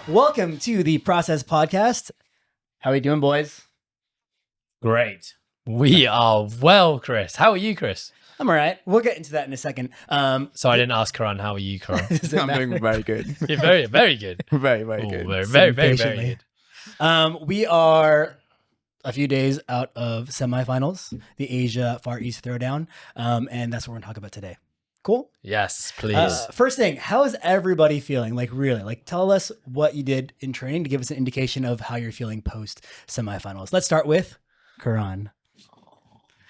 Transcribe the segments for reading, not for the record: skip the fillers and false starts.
Welcome to the Process Podcast. How are you doing, boys? Great. We are well, Chris. How are you, Chris? I'm all right. We'll get into that in a second. So I didn't ask Karan, how are you, Karan? I'm doing very good. You're very, very good. Very Ooh, good. very good. We are a few days out of semifinals, the Asia Far East Throwdown, and that's what we're going to talk about today. Cool? Yes, please. First thing, how is everybody feeling? Like, really? Like, tell us what you did in training to give us an indication of how you're feeling post semifinals. Let's start with Karan.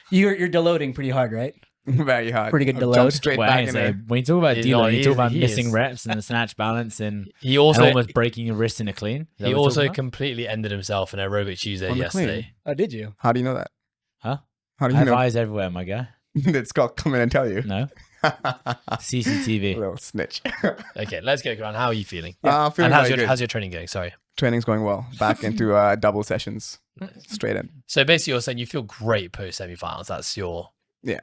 You're deloading pretty hard, right? Very hard. Pretty good I've deload. jumped straight Well, back in there. when you talk about deload, you talk about he missing is. reps and the snatch balance and, he also almost breaking your wrist in a clean. Is that he what we're also talking about? completely ended himself in aerobic Tuesday On the yesterday. clean. Oh, did you? How do you know that? Huh? How do I you have know? eyes everywhere, my guy. Did Scott come in and tell you? No. CCTV. Little snitch. Okay, let's go, Karan. How are you feeling? I'm feeling And very good. how's your training going? Sorry. Training's going well. Back into double sessions. Straight in. So basically, you're saying you feel great post semifinals. That's your. Yeah.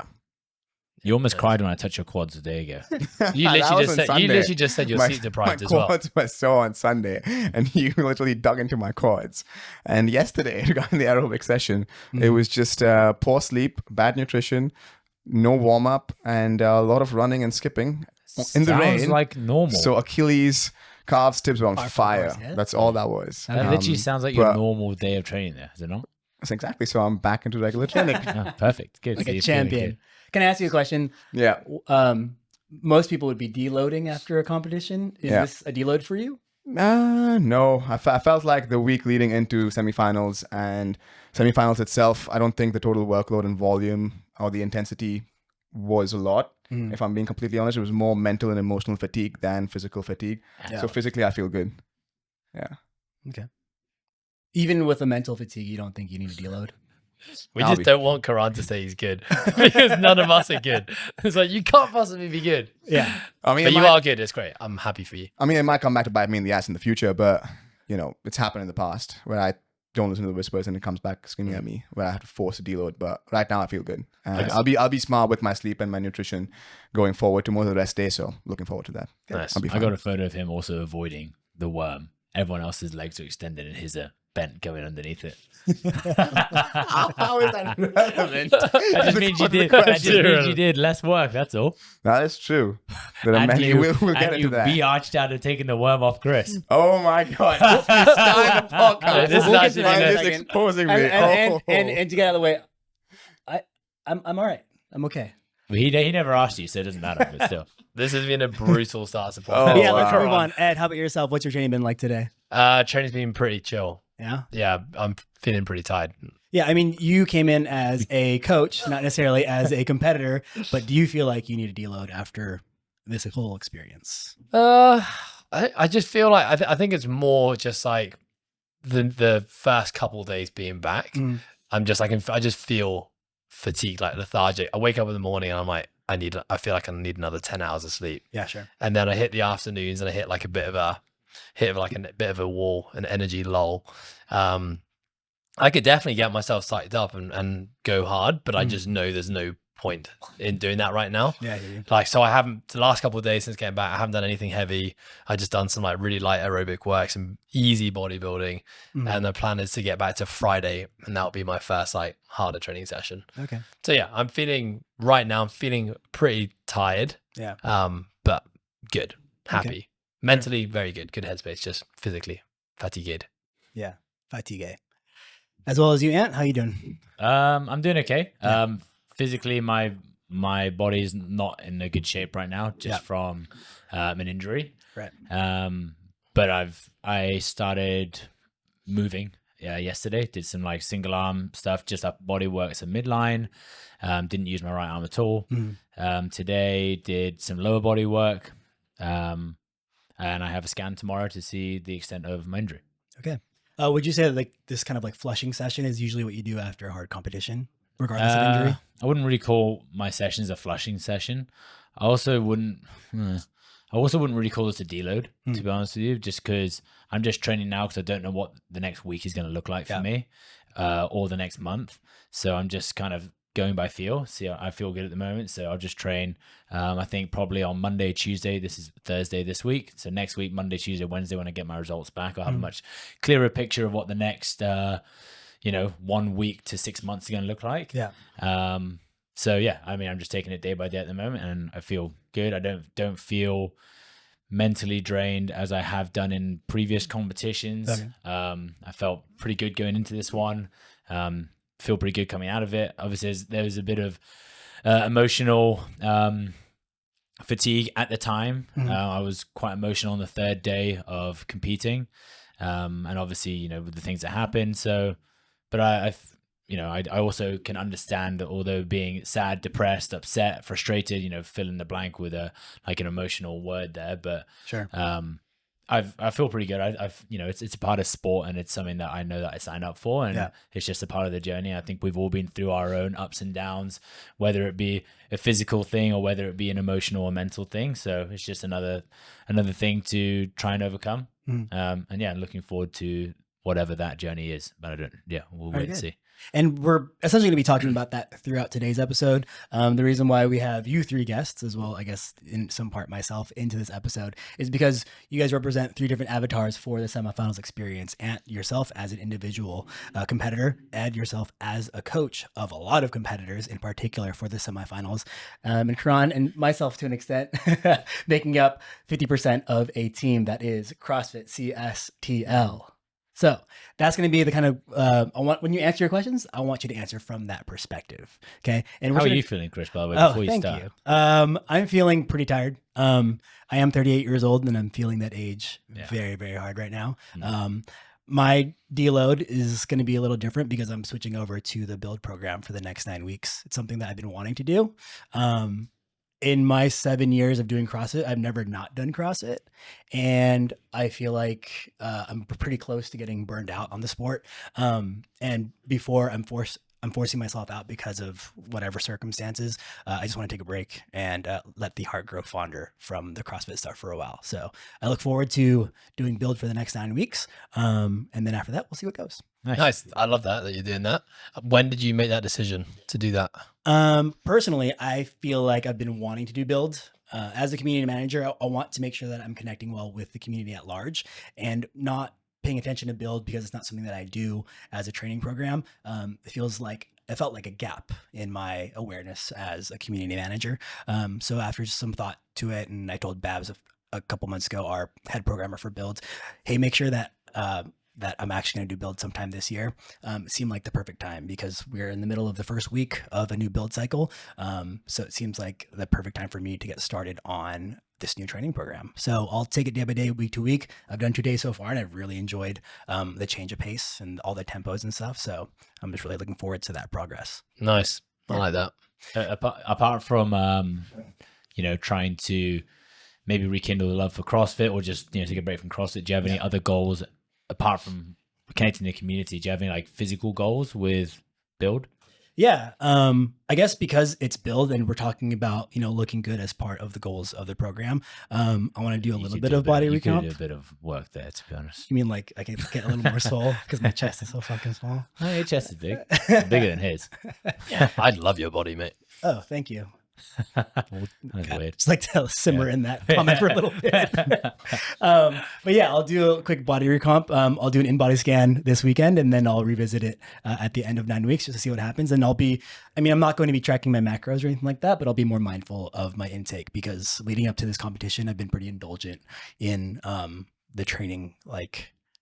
You almost cried when I touched your quads a day ago. You That literally was just on said. You Sunday. literally just said you're sleep deprived my as well. quads were sore on Sunday, and you literally dug into my quads. And yesterday, regarding the aerobic session, it was just poor sleep, bad nutrition, no warm up, and a lot of running and skipping in the Sounds rain. like normal. So Achilles, calves, tips were on fire. yeah. That's all that was. That literally sounds like your but- normal day of training there, is it not? That's exactly. So I'm back into regular training. Oh, perfect. Good. Like So a you're feeling champion. good. Can I ask you a question? Yeah. Most people would be deloading after a competition. Is Yeah. this a deload for you? No. I felt like the week leading into semifinals and semifinals itself, I don't think the total workload and volume or the intensity was a lot. If I'm being completely honest, it was more mental and emotional fatigue than physical fatigue. Yeah. So physically, I feel good. Yeah. Okay. Even with the mental fatigue, you don't think you need to deload? We I'll just be- don't want Karan to say he's good because none of us are good. It's like you can't possibly be good. Yeah. I mean, But it you might- are good. It's great. I'm happy for you. I mean, it might come back to bite me in the ass in the future, but it's happened in the past where I don't listen to the whispers and it comes back screaming at me where I have to force a deload. But right now I feel good. I'll be smart with my sleep and my nutrition going forward to more of the rest day. So looking forward to that. Nice. I'll be I fine. got a photo of him also avoiding the worm. Everyone else's legs are extended and his are bent going underneath it. How is that relevant? That just means you did. That just means you did less work. That's all. That is true. There are And many. you, We'll get and into you that. be-arched out of taking the worm off Chris. Oh my God. This is starting the podcast. This is We'll get actually to that in a Why is second. this exposing me? And to get out of the way, I'm all right. I'm okay. But he never asked you, so it doesn't matter. But still, This has been a brutal start to Oh, podcast. yeah, let's wow. move on. Ed, how about yourself? What's your training been like today? Training's been pretty chill. Yeah. Yeah, I'm feeling pretty tired. Yeah, I mean, you came in as a coach, not necessarily as a competitor, but do you feel like you need a deload after this whole experience? I just feel like I think it's more just like the first couple of days being back. I'm just like I just feel fatigued, like lethargic. I wake up in the morning and I'm like I feel like I need another 10 hours of sleep. Yeah, sure. And then I hit the afternoons and I hit like a bit of a wall, an energy lull. I could definitely get myself psyched up and go hard, but I just know there's no point in doing that right now. Yeah, I hear you. Like, so I haven't, the last couple of days since getting back, I haven't done anything heavy. I just done some like really light aerobic work, some easy bodybuilding. And the plan is to get back to Friday and that'll be my first like harder training session. Okay. So yeah, I'm feeling pretty tired. Yeah. But good, happy, mentally very good headspace, just physically fatigued. Yeah. Fatigue. As well as you, Ant, how you doing? I'm doing okay. Physically, my body's not in a good shape right now, just from an injury. Right. But I started moving yesterday. Did some like single arm stuff, just up body work, some midline. Didn't use my right arm at all. Today did some lower body work. And I have a scan tomorrow to see the extent of my injury. Okay. Would you say that like this kind of like flushing session is usually what you do after a hard competition, regardless of injury? I wouldn't really call my sessions a flushing session. I also wouldn't really call this a deload, to be honest with you, just because I'm just training now because I don't know what the next week is going to look like for me or the next month. So I'm just kind of going by feel. See, I feel good at the moment, so I'll just train. I think probably on Monday, Tuesday. This is Thursday this week, so next week, Monday, Tuesday, Wednesday, when I get my results back, I'll have a much clearer picture of what the next 1 week to 6 months are going to look like. Yeah. So yeah, I mean, I'm just taking it day by day at the moment, and I feel good. I don't feel mentally drained as I have done in previous competitions. Okay. I felt pretty good going into this one. Feel pretty good coming out of it. Obviously, there was a bit of emotional fatigue at the time. I was quite emotional on the third day of competing, and obviously, with the things that happened. So, but I also can understand that although being sad, depressed, upset, frustrated, fill in the blank with an emotional word there, but Sure. I feel pretty good. It's a part of sport, and it's something that I know that I signed up for, and it's just a part of the journey. I think we've all been through our own ups and downs, whether it be a physical thing or whether it be an emotional or mental thing. So it's just another thing to try and overcome. And yeah, looking forward to whatever that journey is. But we'll wait and see. And we're essentially going to be talking about that throughout today's episode. The reason why we have you three guests as well, I guess in some part myself, into this episode is because you guys represent 3 different avatars for the semifinals experience, and yourself as an individual competitor, and yourself as a coach of a lot of competitors, in particular for the semifinals. And Karan and myself to an extent, making up 50% of a team that is CrossFit CSTL. So that's going to be the kind of, when you answer your questions, I want you to answer from that perspective. Okay. And how are you feeling, Chris, by the way, before you start? You. I'm feeling pretty tired. I am 38 years old, and I'm feeling that age very, very hard right now. My deload is going to be a little different because I'm switching over to the build program for the next 9 weeks. It's something that I've been wanting to do. In my 7 years of doing CrossFit, I've never not done CrossFit. And I feel like I'm pretty close to getting burned out on the sport. And before I'm forcing myself out because of whatever circumstances, I just want to take a break and let the heart grow fonder from the CrossFit stuff for a while. So I look forward to doing build for the next 9 weeks. And then after that, we'll see what goes. Nice. I love that you're doing that. When did you make that decision to do that? Personally, I feel like I've been wanting to do build. As a community manager, I want to make sure that I'm connecting well with the community at large and not paying attention to build because it's not something that I do as a training program. It felt like a gap in my awareness as a community manager. So after just some thought to it, and I told Babs a couple months ago, our head programmer for builds, hey, make sure that that I'm actually going to do build sometime this year. It seemed like the perfect time because we're in the middle of the first week of a new build cycle. So it seems like the perfect time for me to get started on this new training program. So I'll take it day by day, week to week. I've done 2 days so far, and I've really enjoyed the change of pace and all the tempos and stuff. So I'm just really looking forward to that progress. Nice. I like that. Apart from, trying to maybe rekindle the love for CrossFit or just, take a break from CrossFit, do you have any other goals apart from connecting the community? Do you have any physical goals with build? Yeah. I guess because it's build and we're talking about, looking good as part of the goals of the program. I want to do a little bit of body recomp. You could do a bit of work there, to be honest. You mean I can get a little more swole because my chest is so fucking small? No, your chest is big. It's bigger than his. Yeah, I'd love your body, mate. Oh, thank you. That's weird. Just like to simmer in that comment for a little bit. But yeah, I'll do a quick body recomp. I'll do an in-body scan this weekend, and then I'll revisit it at the end of 9 weeks just to see what happens. And I'm not going to be tracking my macros or anything like that, but I'll be more mindful of my intake because leading up to this competition, I've been pretty indulgent in the training,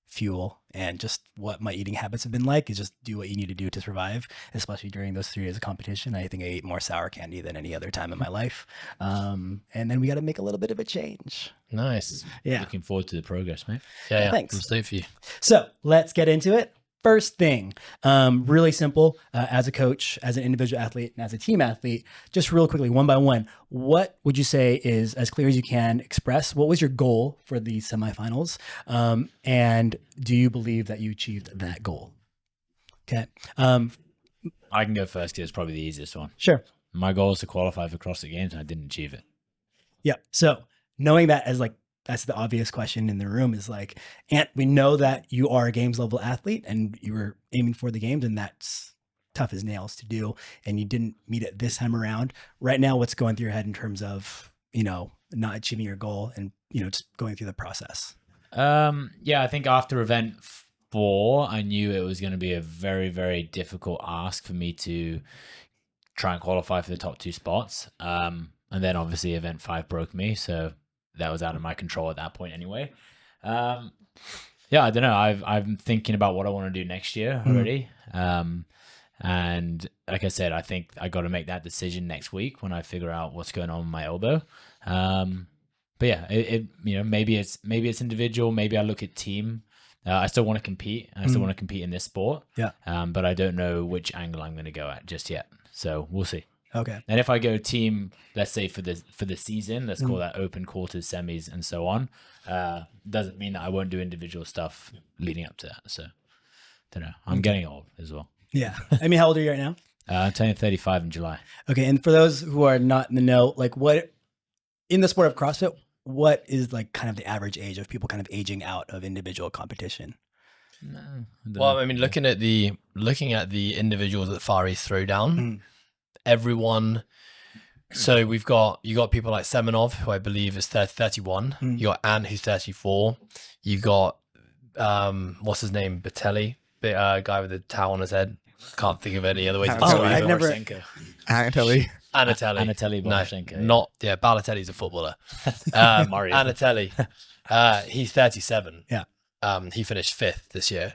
fuel, and just what my eating habits have been like is just do what you need to do to survive, especially during those 3 days of competition. I think I ate more sour candy than any other time in my life. And then we got to make a little bit of a change. Nice. Yeah. Looking forward to the progress, mate. Yeah. Thanks. I'm stoked for you. So let's get into it. First thing, really simple, as a coach, as an individual athlete, and as a team athlete, just real quickly, one by one, what would you say is as clear as you can express? What was your goal for the semifinals? And do you believe that you achieved that goal? Okay. I can go first because it's probably the easiest one. Sure. My goal is to qualify for CrossFit Games, and I didn't achieve it. Yeah. So knowing that as that's the obvious question in the room is Ant, we know that you are a games level athlete and you were aiming for the games, and that's tough as nails to do, and you didn't meet it this time around. Right now, what's going through your head in terms of, not achieving your goal and, just going through the process? Yeah, I think after event 4, I knew it was going to be a very, very difficult ask for me to try and qualify for the top 2 spots. And then obviously event 5 broke me, so that was out of my control at that point anyway. Yeah, I don't know. I'm thinking about what I want to do next year already. And like I said, I think I got to make that decision next week when I figure out what's going on with my elbow. But yeah, maybe it's individual. Maybe I look at team. I still want to compete. I still want to compete in this sport. Yeah. But I don't know which angle I'm going to go at just yet. So we'll see. Okay. And if I go team, let's say for the season, let's call that open, quarters, semis, and so on, doesn't mean that I won't do individual stuff leading up to that. So, don't know. I'm getting old as well. Yeah. I mean, how old are you right now? I'm turning 35 in July. Okay. And for those who are not in the know, like what in the sport of CrossFit, what is like kind of the average age of people kind of aging out of individual competition? Well, I mean, looking at the individuals at Far East Throwdown, everyone. So you got people like Semenov, who I believe is 31. You got Ant, who's 34. You got what's his name, Batelli, guy with the towel on his head. Can't think of any other way to describe it. Anatoly. Anatoly Boroshenko. Balotelli's a footballer. Mario. Anatoly. He's 37. Yeah. He finished 5th this year.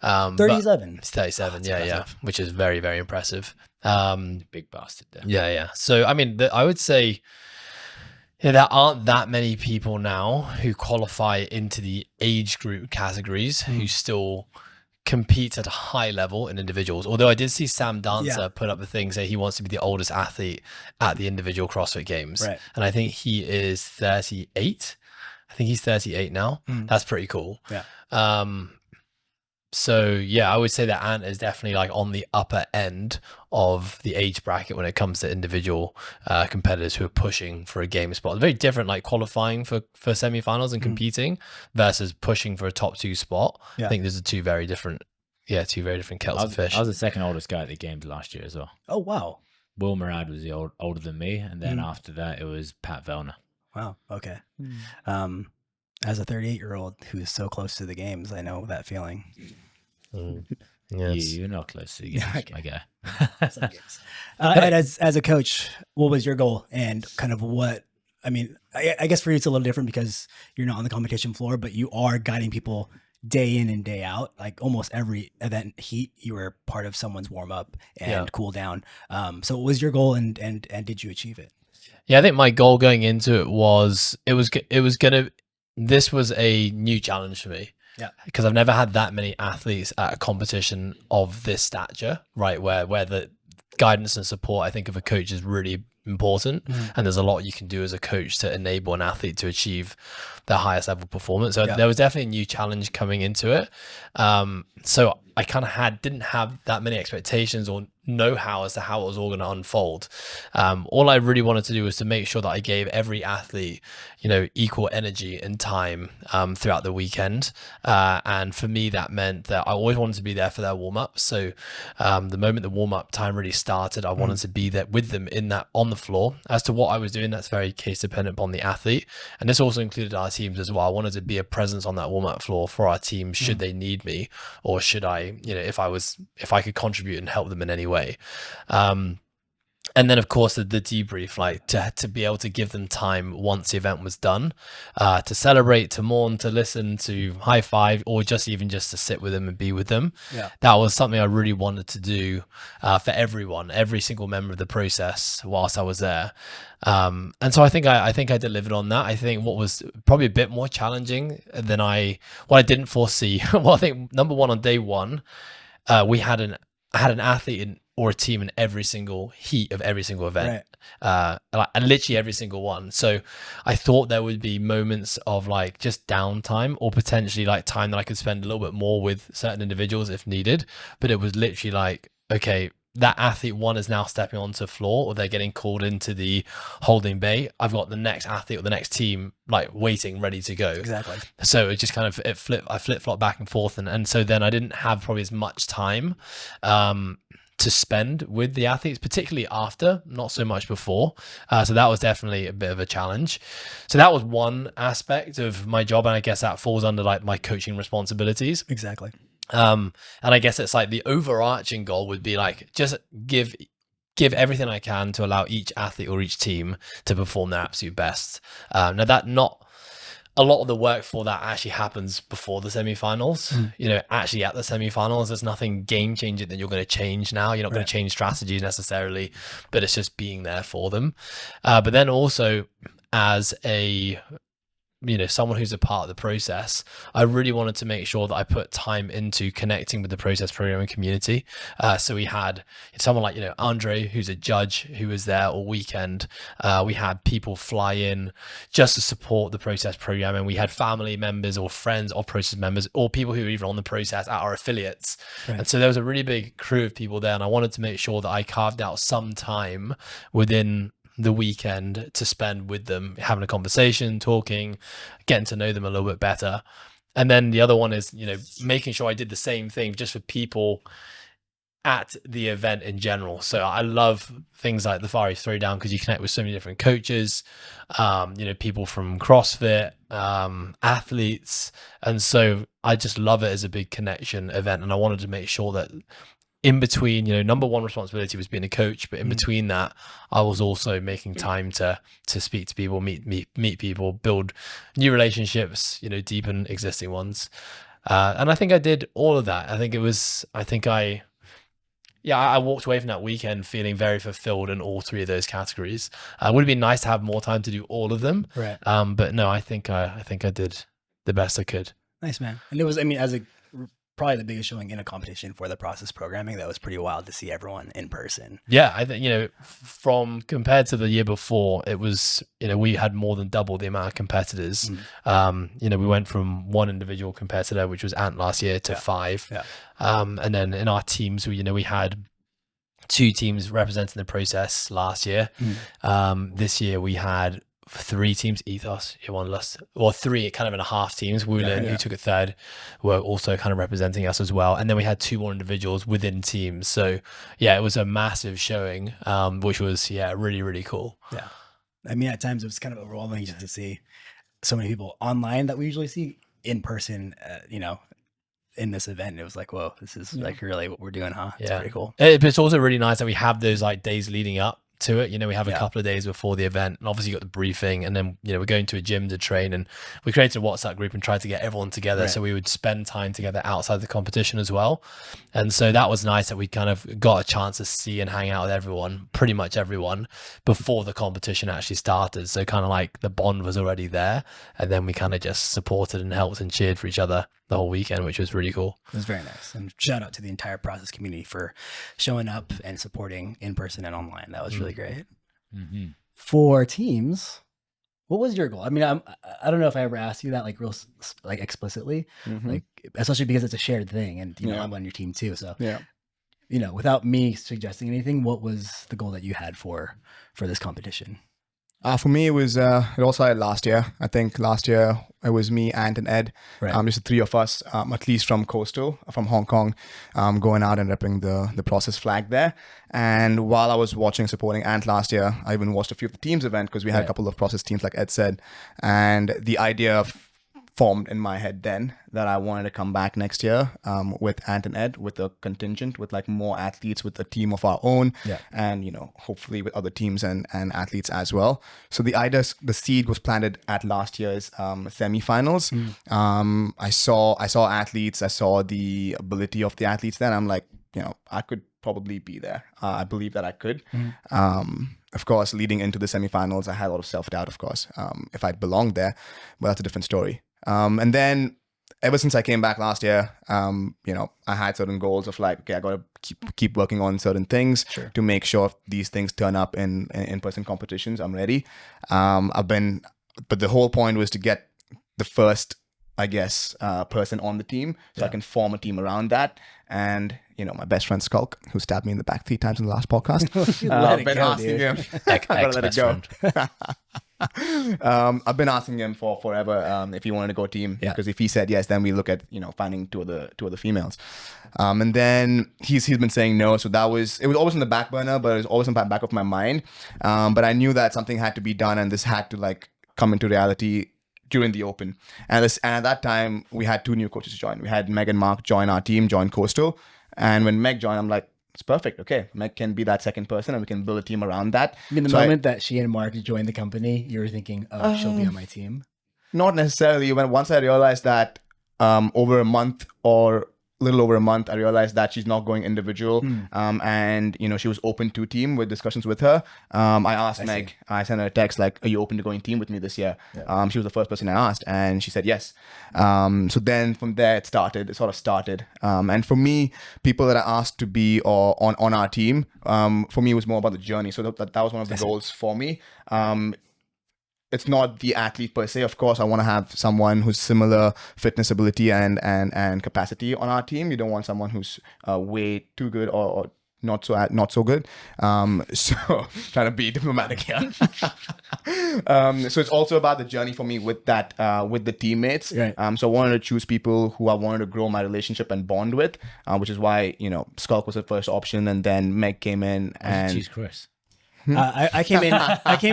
37. He's 37. Yeah, which is very, very impressive. Big bastard there. Yeah. So I mean, I would say there aren't that many people now who qualify into the age group categories who still compete at a high level in individuals. Although I did see Sam Dancer put up a thing saying he wants to be the oldest athlete at the individual CrossFit Games. Right. And I think he is 38. I think he's 38 now. That's pretty cool. Yeah. So yeah, I would say that Ant is definitely like on the upper end of the age bracket when it comes to individual competitors who are pushing for a game spot. Very different, like qualifying for semifinals and competing versus pushing for a top 2 spot. Yeah. I think those are two very different kettles of fish. I was the second oldest guy at the games last year as well. Oh, wow. Will Murad was the older than me, and then after that it was Pat Vellner. Wow. Okay. As a 38-year-old who's so close to the games, I know that feeling. Yes. You're not close to the games, Okay. my guy. And as a coach, what was your goal and kind of what? I mean, I guess for you it's a little different because you're not on the competition floor, but you are guiding people day in and day out. Like almost every event heat, you were part of someone's warm up and cool down. So what was your goal and did you achieve it? Yeah, I think my goal going into it was this was a new challenge for me. Yeah. Because I've never had that many athletes at a competition of this stature, right? Where the guidance and support, I think, of a coach is really important. And there's a lot you can do as a coach to enable an athlete to achieve their highest level performance. So there was definitely a new challenge coming into it. So I kind of didn't have that many expectations or know-how as to how it was all going to unfold. All I really wanted to do was to make sure that I gave every athlete, equal energy and time throughout the weekend. And for me, that meant that I always wanted to be there for their warm-up. So the moment the warm-up time really started, I wanted to be there with them on the floor. As to what I was doing, that's very case dependent upon the athlete. And this also included our teams as well. I wanted to be a presence on that warm-up floor for our team should they need me, or should I, if I could contribute and help them in any way. And then, of course, the debrief, like to be able to give them time once the event was done, to celebrate, to mourn, to listen, to high five, or just to sit with them and be with them. Yeah. That was something I really wanted to do for everyone, every single member of the process whilst I was there. And so I think I delivered on that. I think what was probably a bit more challenging than what I didn't foresee. Well, I think number one, on day one, I had an athlete or a team in every single heat of every single event, and literally every single one. So I thought there would be moments of like just downtime or potentially like time that I could spend a little bit more with certain individuals if needed. But it was literally like, okay, that athlete one is now stepping onto the floor, or they're getting called into the holding bay. I've got the next athlete or the next team like waiting, ready to go. Exactly. So it just kind of I flip flop back and forth, and so then I didn't have probably as much time to spend with the athletes, particularly after, not so much before. So that was definitely a bit of a challenge. So that was one aspect of my job, and I guess that falls under like my coaching responsibilities. Exactly. And I guess it's like the overarching goal would be like just give everything I can to allow each athlete or each team to perform their absolute best. Now that not a lot of the work for that actually happens before the semifinals. You know, actually at the semifinals, there's nothing game changing that you're going to change now. You're not going to change strategies necessarily, but it's just being there for them. But then also as someone who's a part of the process, I really wanted to make sure that I put time into connecting with the process programming community. So we had someone like, Andre, who's a judge, who was there all weekend. We had people fly in just to support the process programming. We had family members or friends of process members or people who were even on the process at our affiliates. Right. And so there was a really big crew of people there. And I wanted to make sure that I carved out some time within the weekend to spend with them, having a conversation, talking, getting to know them a little bit better. And then the other one is, making sure I did the same thing just for people at the event in general. So I love things like the Far East Throwdown because you connect with so many different coaches, people from CrossFit, athletes. And so I just love it as a big connection event. And I wanted to make sure that in between, number one responsibility was being a coach, but in between that, I was also making time to speak to people, meet people, build new relationships, deepen existing ones. And I think I did all of that. I walked away from that weekend feeling very fulfilled in all three of those categories. It would have been nice to have more time to do all of them. Right. But no, I think I did the best I could. Nice, man. And it was, probably the biggest showing in a competition for the process programming. That was pretty wild to see everyone in person. Yeah, I think, from compared to the year before, it was, we had more than double the amount of competitors. We went from one individual competitor, which was Ant last year, to 5. Yeah. And then in our teams, we had 2 teams representing the process last year. This year we had 3 teams, Ethos, who won last, or 3 kind of in a half teams. Woolen, who took a 3rd, were also kind of representing us as well. And then we had 2 more individuals within teams. So yeah, it was a massive showing, which was, really, really cool. Yeah. At times it was kind of overwhelming just to see so many people online that we usually see in person, in this event. It was like, whoa, this is like really what we're doing, huh? It's pretty cool. But it's also really nice that we have those like days leading up to it. We have a couple of days before the event, and obviously you got the briefing, and then we're going to a gym to train, and we created a WhatsApp group and tried to get everyone together, so we would spend time together outside the competition as well. And so that was nice that we kind of got a chance to see and hang out with everyone, pretty much everyone, before the competition actually started. So kind of like the bond was already there, and then we kind of just supported and helped and cheered for each other the whole weekend, which was really cool. It was very nice. And shout out to the entire process community for showing up and supporting in person and online. That was really great. For teams, what was your goal? I don't know if I ever asked you that real explicitly, especially because it's a shared thing, and I'm on your team too. So without me suggesting anything, what was the goal that you had for this competition? For me, it was, it all started last year. I think last year it was me, Ant, and Ed, just the 3 of us, at least from Coastal, from Hong Kong, going out and repping the process flag there. And while I was watching, supporting Ant last year, I even watched a few of the teams event because we had a couple of process teams, like Ed said. And the idea formed in my head then that I wanted to come back next year with Ant and Ed, with a contingent, with more athletes, with a team of our own, and hopefully with other teams and athletes as well. So the idea, the seed was planted at last year's semifinals. I saw athletes, I saw the ability of the athletes there, and I'm like, I could probably be there. I believe that I could. Of course, leading into the semifinals, I had a lot of self-doubt, of course, if I'd belonged there, but that's a different story. And then ever since I came back last year, I had certain goals of okay, I got to keep working on certain things to make sure if these things turn up in in-person competitions, I'm ready. But the whole point was to get the first I guess, person on the team, so I can form a team around that. And my best friend Skulk, who stabbed me in the back 3 times in the last podcast, I've been asking him. I gotta let it go. I've been asking him for forever if he wanted to go team, because if he said yes, then we look at finding two of the females. And then he's been saying no, so it was always in the back burner, but it was always in the back of my mind. But I knew that something had to be done, and this had to like come into reality during the Open. And at that time, we had 2 new coaches join. We had Meg and Mark join our team, join Coastal. And when Meg joined, I'm like, it's perfect. Okay, Meg can be that second person, and we can build a team around that. In the moment that she and Mark joined the company, you were thinking, oh, she'll be on my team? Not necessarily. Once I realized that over a month or little over a month, I realized that she's not going individual. And she was open to team with discussions with her. I asked Meg, I sent her a text like, are you open to going team with me this year? She was the first person I asked, and she said yes. So then from there it sort of started. And for me, people that I asked to be on our team, for me, it was more about the journey. So that was one of the goals for me. It's not the athlete per se. Of course, I want to have someone who's similar fitness ability and capacity on our team. You don't want someone who's way too good or not so good. So trying to be diplomatic here. So it's also about the journey for me with that with the teammates. Right. So I wanted to choose people who I wanted to grow my relationship and bond with, which is why Skulk was the first option, and then Meg came in and Choose Chris. I came in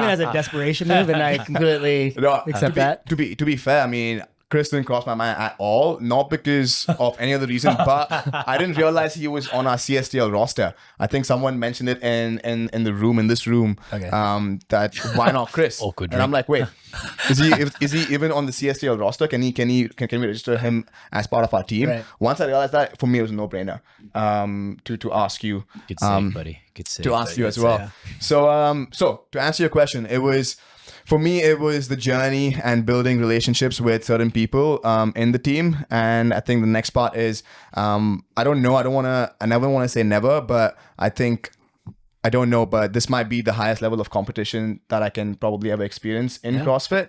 as a desperation move, and I completely accept that. To be fair, I mean, Chris didn't cross my mind at all, not because of any other reason, but I didn't realize he was on our CSTL roster. I think someone mentioned it in this room, Okay. that why not Chris? Awkward And I'm like, wait, is he even on the CSTL roster? Can we register him as part of our team? Right. Once I realized that, for me, it was a no-brainer to ask you. Good save, buddy. Good save. To ask you as well. So to answer your question, for me, it was the journey and building relationships with certain people in the team. And I think the next part is, I don't know. I never want to say never, but I think, I don't know, but this might be the highest level of competition that I can probably ever experience in CrossFit.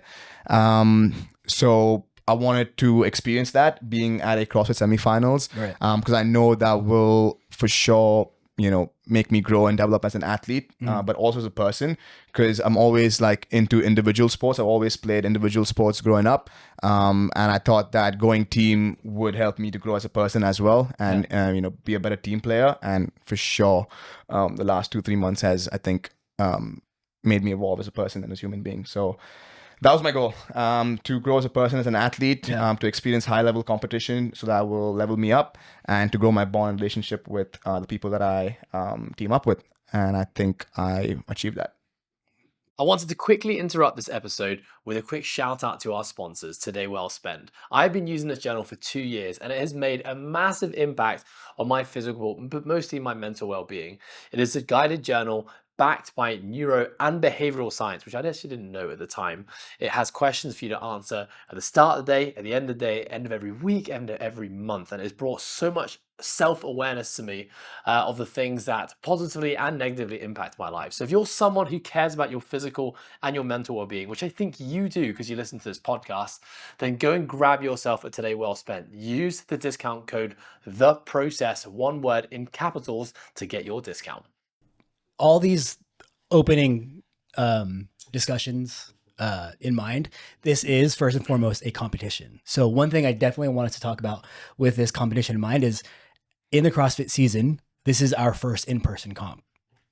So I wanted to experience that being at a CrossFit semifinals, Right. Because I know that will for sure, make me grow and develop as an athlete, but also as a person, because I'm always like into individual sports. I've always played individual sports growing up. And I thought that going team would help me to grow as a person as well, and, be a better team player. And for sure, the last 2-3 months has, I think, made me evolve as a person and as a human being. So that was my goal, to grow as a person, as an athlete, to experience high-level competition so that will level me up, and to grow my bond and relationship with the people that I team up with. And I think I achieved that. I wanted to quickly interrupt this episode with a quick shout out to our sponsors, Today Well Spent. I've been using this journal for 2 years, and it has made a massive impact on my physical, but mostly my mental well-being. It is a guided journal backed by neuro and behavioral science, which I actually didn't know at the time. It has questions for you to answer at the start of the day, at the end of the day, end of every week, end of every month. And it's brought so much self-awareness to me of the things that positively and negatively impact my life. So if you're someone who cares about your physical and your mental well-being, which I think you do because you listen to this podcast, then go and grab yourself a Today Well Spent. Use the discount code THEPROCESS, one word in capitals, to get your discount. All these opening discussions in mind, this is first and foremost a competition. So one thing I definitely wanted to talk about with this competition in mind is, in the CrossFit season, this is our first in-person comp.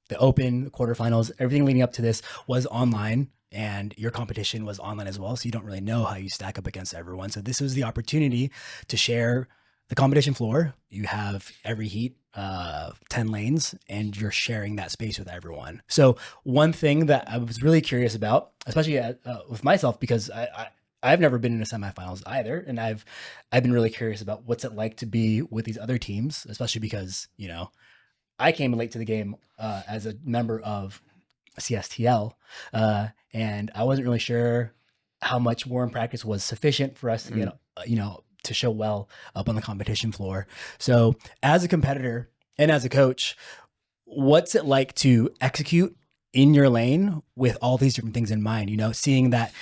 The Open, the quarterfinals, everything leading up to this was online, and your competition was online as well. So you don't really know how you stack up against everyone. So this was the opportunity to share the competition floor. You have every heat, 10 lanes, and you're sharing that space with everyone. So one thing that I was really curious about, especially with myself, because I've never been in a semifinals either. And I've been really curious about what's it like to be with these other teams, especially because, I came late to the game as a member of CSTL, and I wasn't really sure how much warm practice was sufficient for us to get, to show well up on the competition floor. So as a competitor and as a coach, what's it like to execute in your lane with all these different things in mind, seeing that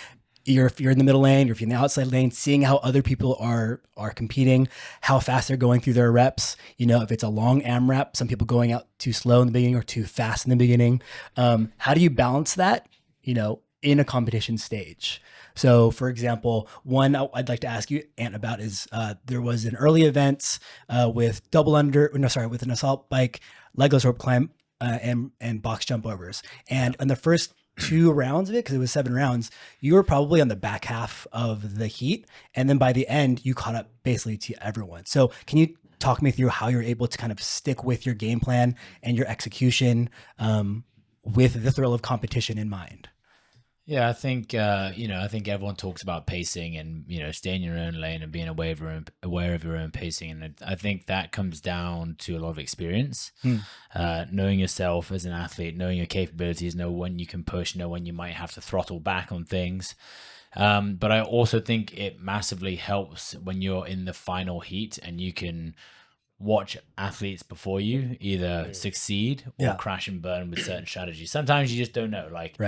if you're in the middle lane or if you're in the outside lane, seeing how other people are competing, how fast they're going through their reps. You know, if it's a long AMRAP, some people going out too slow in the beginning or too fast in the beginning. How do you balance that, you know, in a competition stage? So, for example, one I'd like to ask you, Ant, about is there was an early event with with an assault bike, legless rope climb, and box jump overs. And in the first 2 rounds of it, because it was 7 rounds, you were probably on the back half of the heat. And then by the end, you caught up basically to everyone. So can you talk me through how you're able to kind of stick with your game plan and your execution with the thrill of competition in mind? Yeah, I think I think everyone talks about pacing and, you know, staying in your own lane and being aware of your own pacing, and I think that comes down to a lot of experience, knowing yourself as an athlete, knowing your capabilities, know when you can push, know when you might have to throttle back on things. But I also think it massively helps when you're in the final heat and you can watch athletes before you either succeed or crash and burn with certain strategies. Sometimes you just don't know. Like,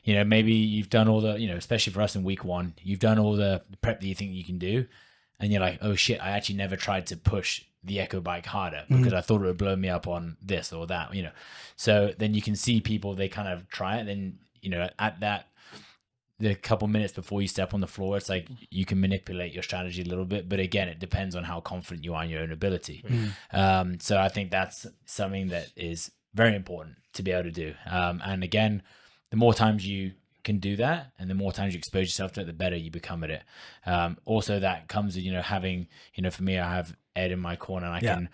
you know, maybe you've done all the, you know, especially for us in week 1, you've done all the prep that you think you can do. And you're like, oh shit, I actually never tried to push the Echo bike harder because I thought it would blow me up on this or that, you know. So then you can see people, they kind of try it. Then, you know, at that, the couple minutes before you step on the floor, it's like you can manipulate your strategy a little bit, but again, it depends on how confident you are in your own ability. So I think that's something that is very important to be able to do. And again, the more times you can do that and the more times you expose yourself to it, the better you become at it. Also that comes with, you know, having, you know, for me, I have Ed in my corner and I can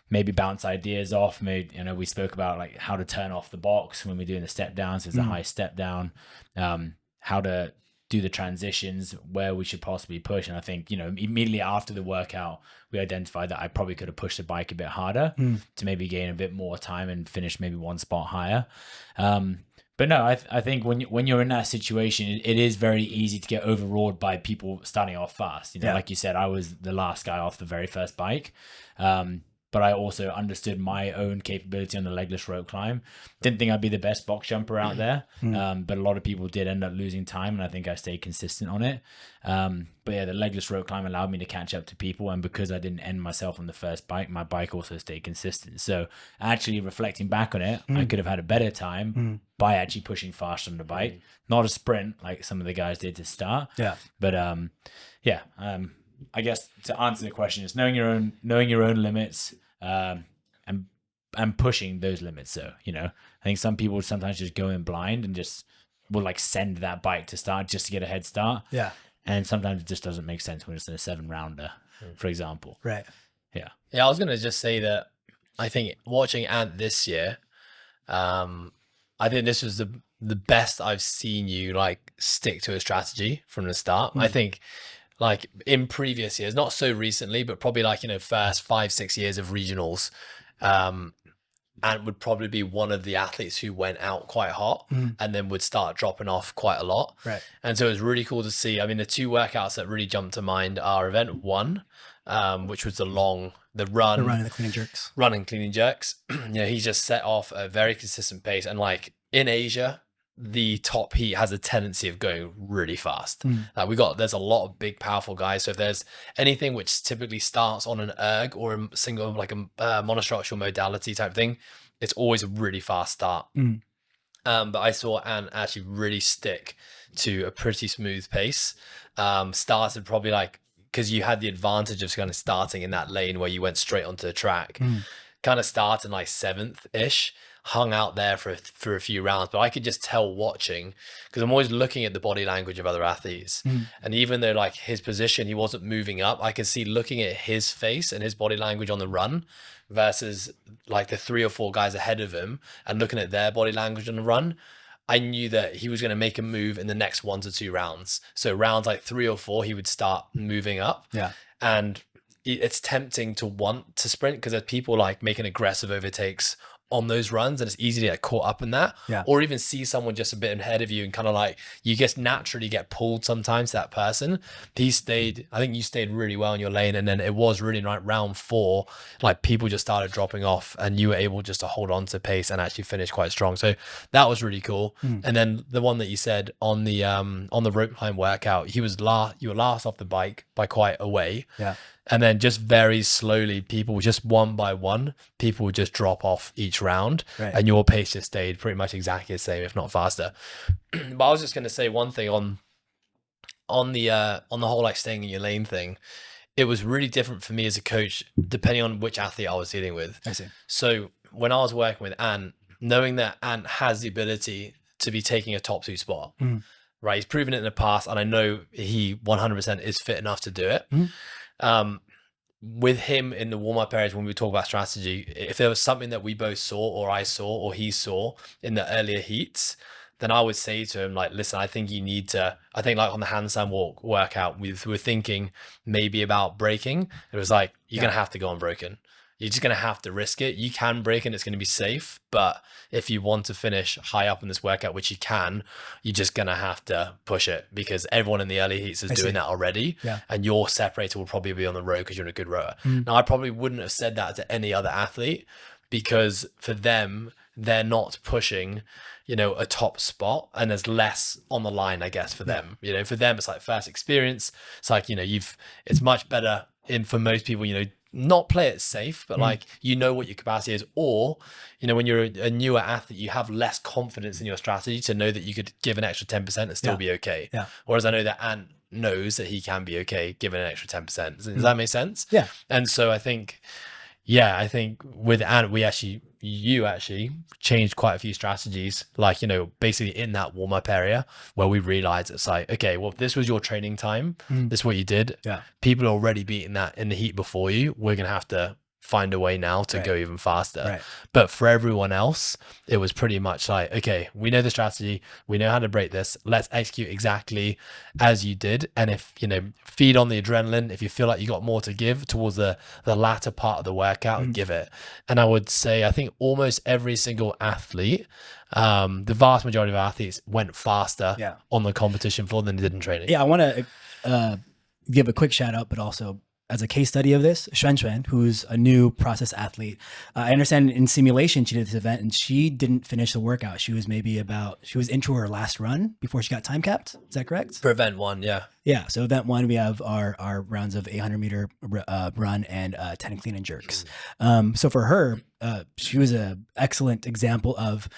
maybe bounce ideas off. Maybe, you know, we spoke about like how to turn off the box when we're doing the step downs. There's a high step down. How to do the transitions, where we should possibly push. And I think, you know, immediately after the workout, we identified that I probably could have pushed the bike a bit harder to maybe gain a bit more time and finish maybe 1 spot higher. But no, I think when you're in that situation, it is very easy to get overawed by people starting off fast. You know, like you said, I was the last guy off the very first bike. But I also understood my own capability on the legless rope climb. Didn't think I'd be the best box jumper out there, but a lot of people did end up losing time, and I think I stayed consistent on it. But yeah, the legless rope climb allowed me to catch up to people, and because I didn't end myself on the first bike, my bike also stayed consistent. So actually reflecting back on it, I could have had a better time by actually pushing faster on the bike. Not a sprint like some of the guys did to start. But I guess to answer the question is knowing your own limits, and pushing those limits. So, you know, I think some people sometimes just go in blind and just will like send that bike to start just to get a head start. And sometimes it just doesn't make sense when it's in a 7-rounder, for example. Yeah, I was gonna just say that I think watching Ant this year, I think this was the best I've seen you like stick to a strategy from the start. I think like in previous years, not so recently, but probably like, you know, first 5-6 years of regionals, and would probably be one of the athletes who went out quite hot and then would start dropping off quite a lot. And so it was really cool to see. I mean, the 2 workouts that really jumped to mind are event 1, which was the run and the clean and jerks. Run and clean and jerks. You know, he just set off a very consistent pace. And like in Asia, the top heat has a tendency of going really fast. There's a lot of big, powerful guys. So if there's anything which typically starts on an erg or a single, like a monostructural modality type thing, it's always a really fast start. But I saw Ant actually really stick to a pretty smooth pace. Started probably like, because you had the advantage of kind of starting in that lane where you went straight onto the track, kind of started like 7th-ish, hung out there for a few rounds. But I could just tell watching, because I'm always looking at the body language of other athletes. And even though like his position, he wasn't moving up, I could see looking at his face and his body language on the run versus like the 3 or 4 guys ahead of him and looking at their body language on the run, I knew that he was going to make a move in the next 1 to 2 rounds. So rounds like 3 or 4, he would start moving up. And it's tempting to want to sprint because there's people like making aggressive overtakes on those runs, and it's easy to get caught up in that, or even see someone just a bit ahead of you and kind of like you just naturally get pulled sometimes to that person. I think you stayed really well in your lane, and then it was really like round 4, like people just started dropping off and you were able just to hold on to pace and actually finish quite strong. So that was really cool. And then the one that you said on the rope climb workout, you were last off the bike by quite a way. And then just very slowly, people just one by one, people would just drop off each round, and your pace just stayed pretty much exactly the same, if not faster. But I was just going to say one thing on the whole like staying in your lane thing. It was really different for me as a coach, depending on which athlete I was dealing with. I see. So when I was working with Ant, knowing that Ant has the ability to be taking a top 2 spot, right? He's proven it in the past, and I know he 100% is fit enough to do it. With him in the warm-up areas, when we talk about strategy, if there was something that we both saw, or I saw, or he saw in the earlier heats, then I would say to him, like, listen, I think you need to, I think like on the handstand walk workout, we were thinking maybe about breaking. It was like, you're going to have to go unbroken. You're just going to have to risk it. You can break and it's going to be safe. But if you want to finish high up in this workout, which you can, you're just going to have to push it, because everyone in the early heats is doing that already. And your separator will probably be on the road because you're a good rower. Now, I probably wouldn't have said that to any other athlete, because for them, they're not pushing, you know, a top spot, and there's less on the line, I guess, for them. You know, for them, it's like first experience. It's like, you know, it's much better for most people, you know, not play it safe, but like, you know what your capacity is, or, you know, when you're a newer athlete, you have less confidence in your strategy to know that you could give an extra 10% and still be okay. Whereas I know that Ant knows that he can be okay given an extra 10%. Does that make sense? And so I think with Ant, you actually changed quite a few strategies, like, you know, basically in that warm-up area where we realized it's like, okay, well, if this was your training time, this is what you did. People are already beating that in the heat before you. We're going to have to find a way now to go even faster. But for everyone else, it was pretty much like, okay, we know the strategy, we know how to break this, let's execute exactly as you did. And if, you know, feed on the adrenaline, if you feel like you got more to give towards the latter part of the workout, give it. And I would say, I think almost every single athlete, the vast majority of athletes went faster on the competition floor than they did in training. I want to give a quick shout out, but also as a case study of this, Xuan, who's a new process athlete. I understand in simulation, she did this event and she didn't finish the workout. She was into her last run before she got time capped. Is that correct? For event 1, yeah. Yeah. So event 1, we have our rounds of 800 meter run and 10 clean and jerks. So for her, she was an excellent example of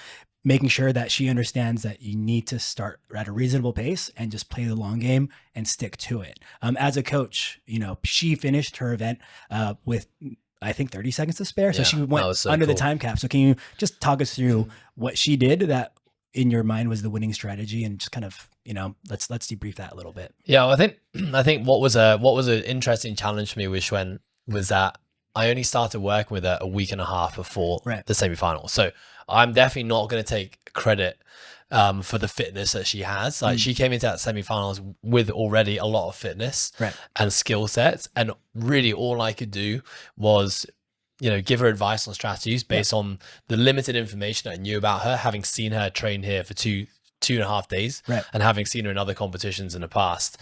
making sure that she understands that you need to start at a reasonable pace and just play the long game and stick to it. As a coach, you know, she finished her event with, I think, 30 seconds to spare. So she went under the time cap. So can you just talk us through what she did that in your mind was the winning strategy, and just kind of, you know, let's debrief that a little bit. Yeah, well, I think what was an interesting challenge for me with Xuan was that I only started working with her a week and a half before the semifinals. So I'm definitely not going to take credit for the fitness that she has. Like, she came into that semifinals with already a lot of fitness and skill sets. And really all I could do was, you know, give her advice on strategies based on the limited information I knew about her, having seen her train here for two and a half days and having seen her in other competitions in the past.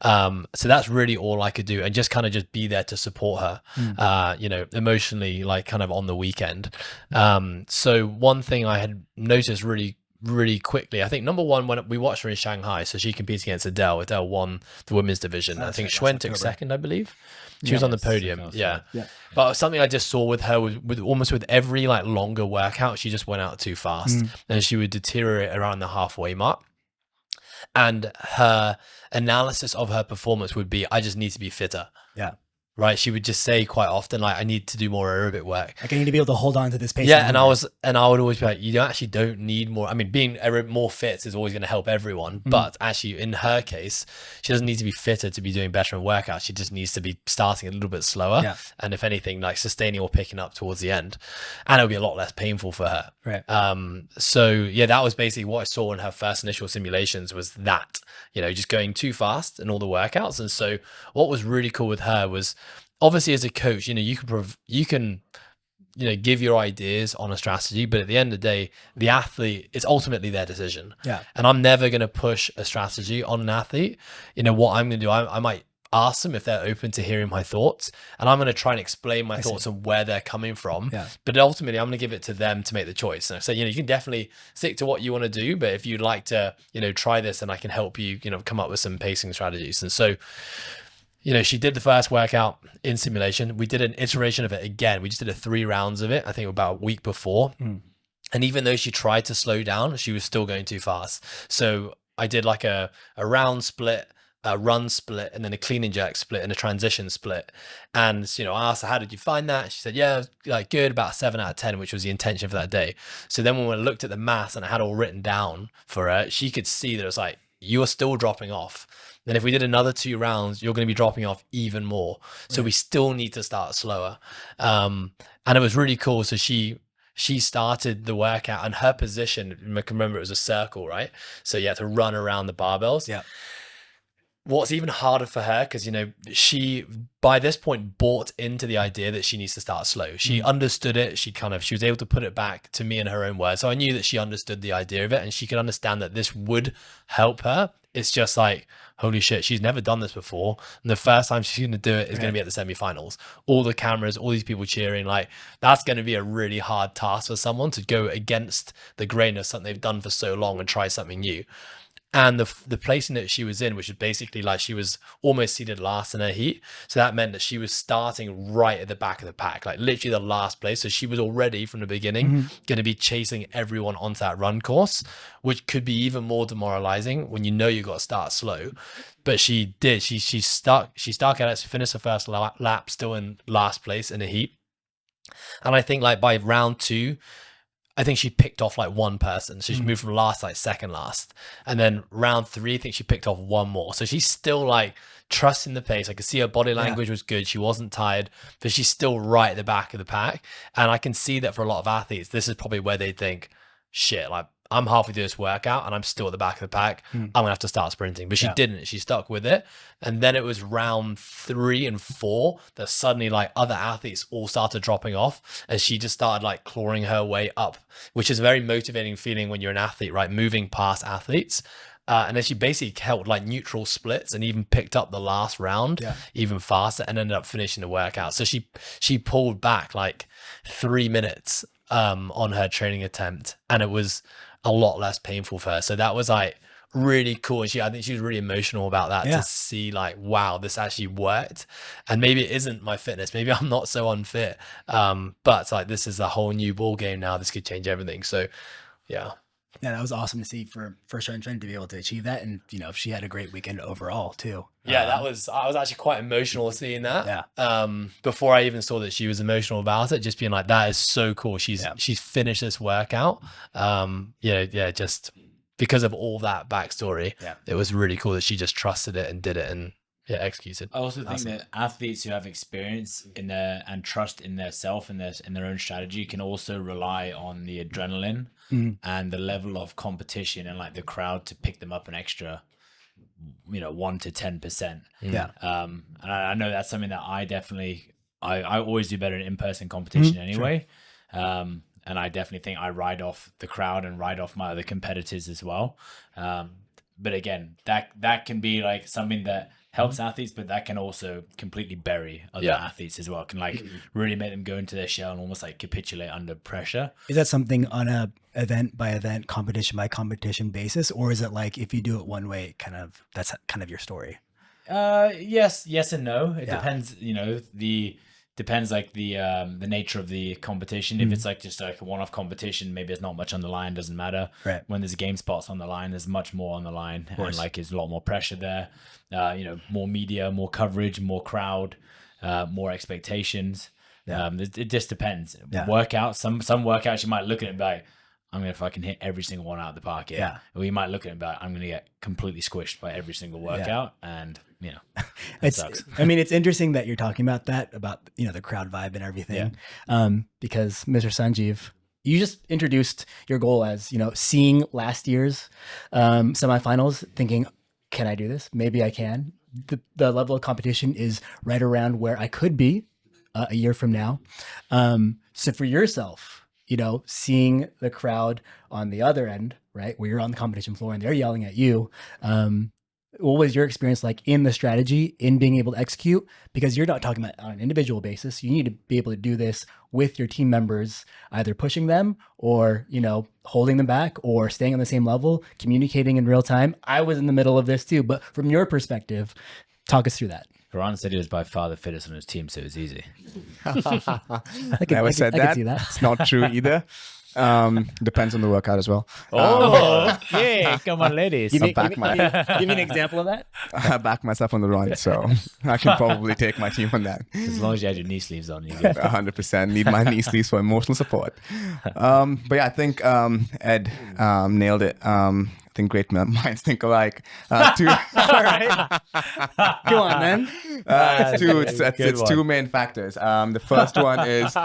So that's really all I could do, and just kind of just be there to support her, you know, emotionally, like kind of on the weekend. So one thing I had noticed really quickly, I think number one, when we watched her in Shanghai, so she competes against Adele won the women's division. I think Xuan took second, I believe. She was on the podium. Yeah. But something I just saw with her with almost with every like longer workout, she just went out too fast and she would deteriorate around the halfway mark. And her analysis of her performance would be, I just need to be fitter. Right. She would just say quite often, like, I need to do more aerobic work. Like, I need to be able to hold on to this pace. Yeah. And I would always be like, you actually don't need more. I mean, being more fit is always going to help everyone. But actually in her case, she doesn't need to be fitter to be doing better in workouts. She just needs to be starting a little bit slower. And if anything, like sustaining or picking up towards the end. And it'll be a lot less painful for her. So yeah, that was basically what I saw in her first initial simulations, was that, you know, just going too fast in all the workouts. And so what was really cool with her was, obviously as a coach, you know, you can give your ideas on a strategy, but at the end of the day, the athlete, it's ultimately their decision. Yeah. And I'm never going to push a strategy on an athlete. What I'm going to do, I might ask them if they're open to hearing my thoughts, and I'm going to try and explain my thoughts and where they're coming from. Yeah. But ultimately, I'm going to give it to them to make the choice. And I say, you can definitely stick to what you want to do, but if you'd like to, try this, and I can help you, come up with some pacing strategies. And so, she did the first workout in simulation. We did an iteration of it again. We just did 3 rounds of it, I think about a week before. And even though she tried to slow down, she was still going too fast. So I did like a round split, a run split, and then a clean and jerk split and a transition split. And, I asked her, how did you find that? She said, yeah, like good, about 7 out of 10, which was the intention for that day. So then when we looked at the maths and I had all written down for her, she could see that it was like, you are still dropping off. Then if we did another 2 rounds, you're going to be dropping off even more. So we still need to start slower. And it was really cool. So she started the workout, and her position, I can remember it was a circle, right? So you had to run around the barbells. Yeah. What's even harder for her, because, she, by this point, bought into the idea that she needs to start slow. She understood it. She was able to put it back to me in her own words. So I knew that she understood the idea of it, and she could understand that this would help her. It's just like, holy shit, she's never done this before. And the first time she's going to do it is going to be at the semifinals. All the cameras, all these people cheering, like that's going to be a really hard task for someone to go against the grain of something they've done for so long and try something new. And the placing that she was in, which is basically like she was almost seated last in her heat. So that meant that she was starting right at the back of the pack, like literally the last place. So she was already from the beginning going to be chasing everyone onto that run course, which could be even more demoralizing when you've got to start slow. But she did. She stuck at it. She finished her first lap still in last place in the heat. And I think like by round 2, I think she picked off like one person. So she moved from last, like second last. And then round 3, I think she picked off one more. So she's still like trusting the pace. I could see her body language was good. She wasn't tired, but she's still right at the back of the pack. And I can see that for a lot of athletes, this is probably where they think, shit, like I'm halfway through this workout and I'm still at the back of the pack. I'm gonna have to start sprinting. But she didn't. She stuck with it. And then it was round 3 and 4 that suddenly like other athletes all started dropping off, and she just started like clawing her way up, which is a very motivating feeling when you're an athlete, right? Moving past athletes. And then she basically held like neutral splits and even picked up the last round even faster and ended up finishing the workout. So she pulled back like 3 minutes on her training attempt, and it was a lot less painful for her. So that was like really cool. And I think she was really emotional about that to see like, wow, this actually worked. And maybe it isn't my fitness. Maybe I'm not so unfit. But it's like, this is a whole new ball game now. This could change everything. So yeah. Yeah, that was awesome to see for first time training to be able to achieve that. And, she had a great weekend overall too. Yeah, I was actually quite emotional seeing that. Yeah. Before I even saw that she was emotional about it, just being like, that is so cool. She's finished this workout. Just because of all that backstory. Yeah. It was really cool that she just trusted it and did it and executed. I also think that athletes who have experience in their and trust in their self and in their own strategy can also rely on the adrenaline and the level of competition and like the crowd to pick them up an extra 1 to 10%. Yeah. And I know that's something that I always do better in in-person competition anyway. Sure. And I definitely think I ride off the crowd and ride off my other competitors as well. But again, that can be like something that helps athletes, but that can also completely bury other athletes as well. It can like really make them go into their shell and almost like capitulate under pressure. Is that something on a event by event, competition by competition basis, or is it like if you do it one way, that's kind of your story? Yes and no. It depends. Depends like the nature of the competition. If it's like just like a one-off competition, maybe there's not much on the line, doesn't matter. Right. When there's game spots on the line, there's much more on the line, and like there's a lot more pressure there. More media, more coverage, more crowd, more expectations. It just depends. Workouts, some workouts you might look at it and be like, I'm gonna fucking hit every single one out of the park. Yeah. Or you might look at it and be like, I'm gonna get completely squished by every single workout, and it sucks. I mean, it's interesting that you're talking about that, about the crowd vibe and everything, because Mr. Sanjeev, you just introduced your goal as seeing last year's semifinals, thinking, can I do this? Maybe I can. The level of competition is right around where I could be a year from now. So for yourself, seeing the crowd on the other end, right, where you're on the competition floor and they're yelling at you, what was your experience like in the strategy, in being able to execute? Because you're not talking about on an individual basis. You need to be able to do this with your team members, either pushing them or, holding them back or staying on the same level, communicating in real time. I was in the middle of this too, but from your perspective, talk us through that. Karan said he was by far the fittest on his team, so it was easy. Never said I that. could see that. It's not true either. Depends on the workout as well. Oh, okay. Come on, ladies. Give me back my- give me an example of that. I back myself on the run, so I can probably take my team on that. As long as you had your knee sleeves on, you're good. 100% need my knee sleeves for emotional support. But yeah, I think Ed nailed it. I think great minds think alike. All right. Go on, then. It's two main factors. The first one is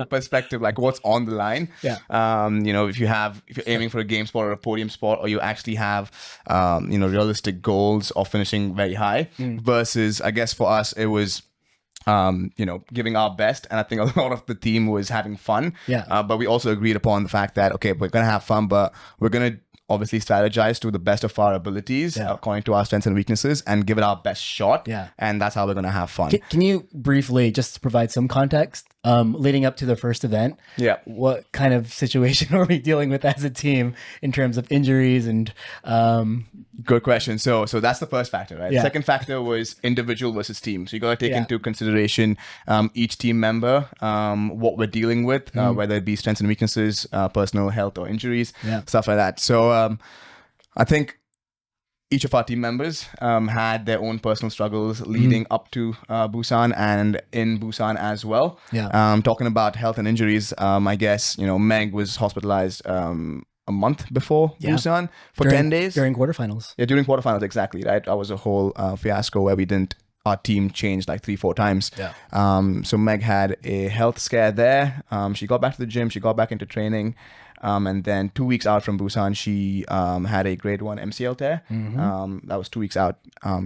perspective, like what's on the line. Yeah. If you're aiming for a game spot or a podium spot, or you actually have realistic goals of finishing very high, versus I guess for us it was giving our best, and I think a lot of the team was having fun. Yeah. But we also agreed upon the fact that okay, we're gonna have fun, but we're gonna obviously strategize to the best of our abilities according to our strengths and weaknesses and give it our best shot. Yeah. And that's how we're going to have fun. Can you briefly, just to provide some context, leading up to the first event, what kind of situation are we dealing with as a team in terms of injuries and Good question. So that's the first factor, right? Yeah. The second factor was individual versus team. So you got to take into consideration each team member, what we're dealing with, whether it be strengths and weaknesses, personal health or injuries, stuff like that. So I think each of our team members had their own personal struggles leading up to Busan and in Busan as well. Talking about health and injuries, I guess, Meg was hospitalized a month before Busan for 10 days. During quarterfinals. Yeah, during quarterfinals, exactly, right? That was a whole fiasco where our team changed like 3-4 times. So Meg had a health scare there. She got back to the gym, she got back into training. And then 2 weeks out from Busan, she had a grade 1 MCL tear. That was 2 weeks out.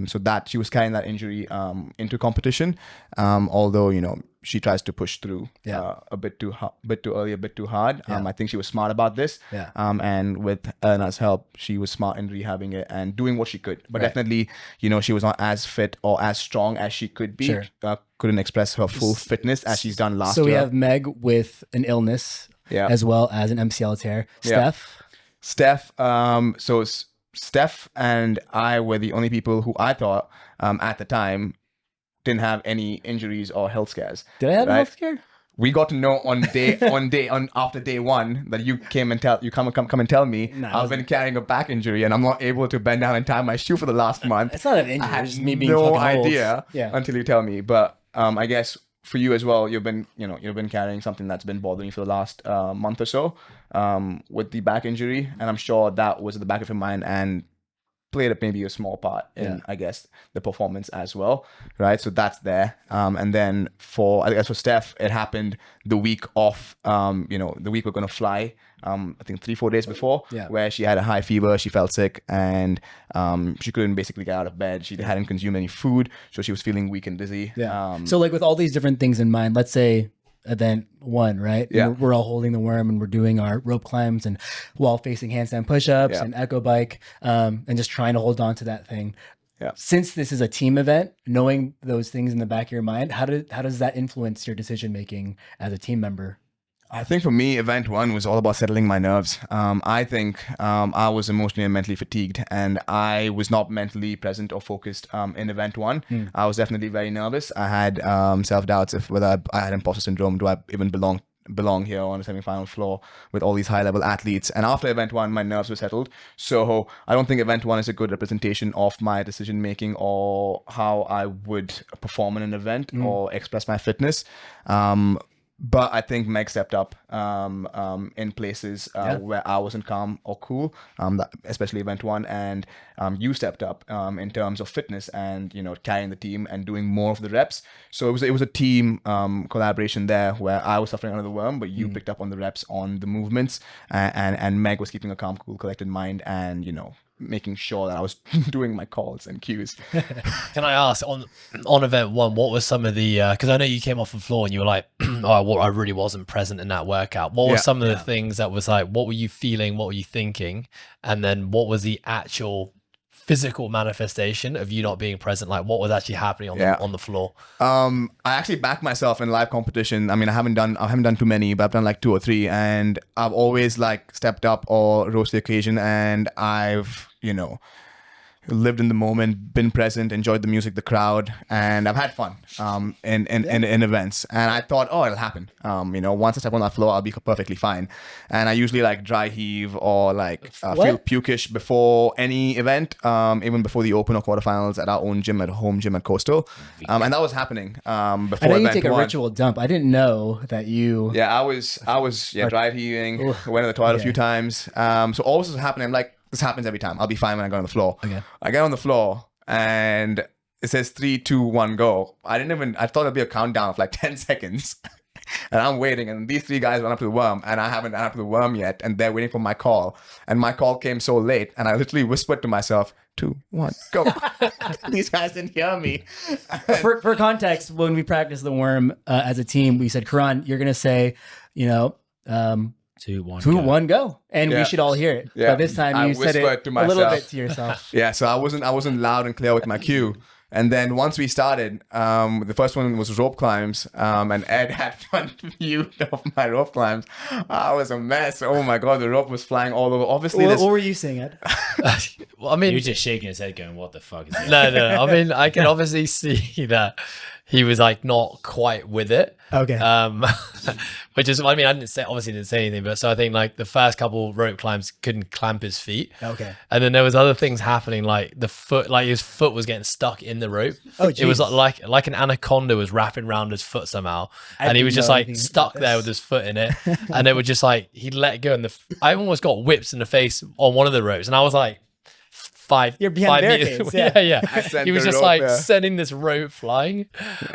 So that she was carrying that injury into competition. Although, she tries to push through a bit too early, a bit too hard. I think she was smart about this. And with Elena's help, she was smart in rehabbing it and doing what she could. But definitely, she was not as fit or as strong as she could be. Couldn't express her full fitness as she's done last year. So we have Meg with an illness as well as an MCL tear. Steph? So Steph and I were the only people who I thought at the time didn't have any injuries or health scares. Did I have a health scare? We got to know after day one that you come and tell me I've been carrying a back injury and I'm not able to bend down and tie my shoe for the last month. It's not an injury. I had It's just me being no fucking idea old. until you tell me. But I guess for you as well, you've been carrying something that's been bothering you for the last month or so with the back injury, and I'm sure that was at the back of your mind and played maybe a small part in I guess the performance as well, right? So that's there. And then for Steph, it happened the week off. The week we're gonna fly. I think 3-4 days before, where she had a high fever, she felt sick, and she couldn't basically get out of bed. She hadn't consumed any food, so she was feeling weak and dizzy. So like with all these different things in mind, let's say event 1, right? We're all holding the worm and we're doing our rope climbs and wall facing handstand push-ups and echo bike, and just trying to hold on to that thing. Since this is a team event, knowing those things in the back of your mind, how does that influence your decision making as a team member? I think for me, event 1 was all about settling my nerves. I think I was emotionally and mentally fatigued, and I was not mentally present or focused in event 1. I was definitely very nervous. I had self-doubts if whether I had imposter syndrome. Do I even belong here on the semi-final floor with all these high-level athletes? And after event 1, my nerves were settled. So I don't think event 1 is a good representation of my decision-making or how I would perform in an event or express my fitness. But I think Meg stepped up in places where I wasn't calm or cool, especially event 1, and you stepped up in terms of fitness and carrying the team and doing more of the reps. So it was a team collaboration there where I was suffering under the worm, but you picked up on the reps, on the movements, and Meg was keeping a calm, cool, collected mind and making sure that I was doing my calls and cues. Can I ask on event one, what was some of the, because I know you came off the floor and you were like, oh, I really wasn't present in that workout. What were some of the things that was like, what were you feeling? What were you thinking? And then what was the actual physical manifestation of you not being present? Like what was actually happening on the floor? I actually backed myself in live competition. I mean, I haven't done too many, but I've done like 2 or 3, and I've always like stepped up or rose to the occasion, and I've, lived in the moment, been present, enjoyed the music, the crowd, and I've had fun in events. And I thought, oh, it'll happen. Once I step on that floor, I'll be perfectly fine. And I usually like dry heave or like feel pukish before any event, even before the open or quarterfinals at our own gym, at home gym at Coastal. And that was happening before I know you event take a one. ritual dump. I didn't know that you. Yeah, I was dry heaving, went to the toilet a few times. So all this was happening. I'm like, this happens every time. I'll be fine when I go on the floor. Okay. I get on the floor and it says 3, 2, 1, go. I thought it'd be a countdown of like 10 seconds. And I'm waiting, and these 3 guys went up to the worm, and I haven't gone up to the worm yet, and they're waiting for my call. And my call came so late, and I literally whispered to myself, 2, 1, go. These guys didn't hear me. For context, when we practiced the worm as a team, we said, Karan, you're gonna say, 2, 1, 2, go. 1, go, and we should all hear it. Yeah. But this time I you said it whispered to a little myself. bit to yourself. Yeah, so I wasn't loud and clear with my cue. And then once we started, the first one was rope climbs, and Ed had fun view of my rope climbs. I was a mess. Oh my God, the rope was flying all over. Obviously, What were you saying, Ed? Well, I mean, He was just shaking his head going, what the fuck is this? no. I mean, I can obviously see that he was like not quite with it. Okay. Which is, I mean, obviously didn't say anything, but so I think like the first couple rope climbs couldn't clamp his feet. Okay. And then there was other things happening, like his foot was getting stuck in the rope. Oh, it was geez. like an anaconda was wrapping around his foot somehow, I and he didn't was just know like anything stuck about there this. with his foot in it, and it would just like he let go, and I almost got whips in the face on one of the ropes, and I was like. You're behind 5 meters. barricades, yeah. I sent He was the just rope like there. sending this rope flying.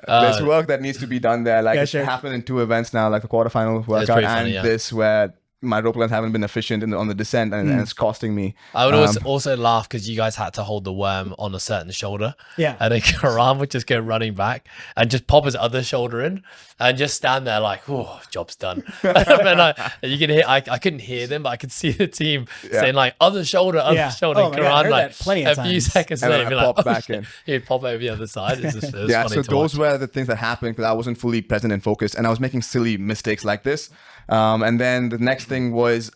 There's work that needs to be done there. Like Yeah, it's sure. happened in 2 events now, like the quarterfinal workout pretty and funny, yeah. this, where my rope lengths haven't been efficient on the descent, and it's costing me. I would also laugh because you guys had to hold the worm on a certain shoulder. Yeah. And then Karan would just go running back and just pop his other shoulder in and just stand there like, oh, job's done. And you can hear, I couldn't hear them, but I could see the team saying like, other shoulder. Yeah. Shoulder. Oh And my God, I Karan heard like that plenty of a few times. seconds And later, then he'd I be like, pop oh, back shit. in. He'd pop over the other side. It was Yeah, funny so to those watch. were the things that happened because I wasn't fully present and focused, and I was making silly mistakes like this. And then the next thing was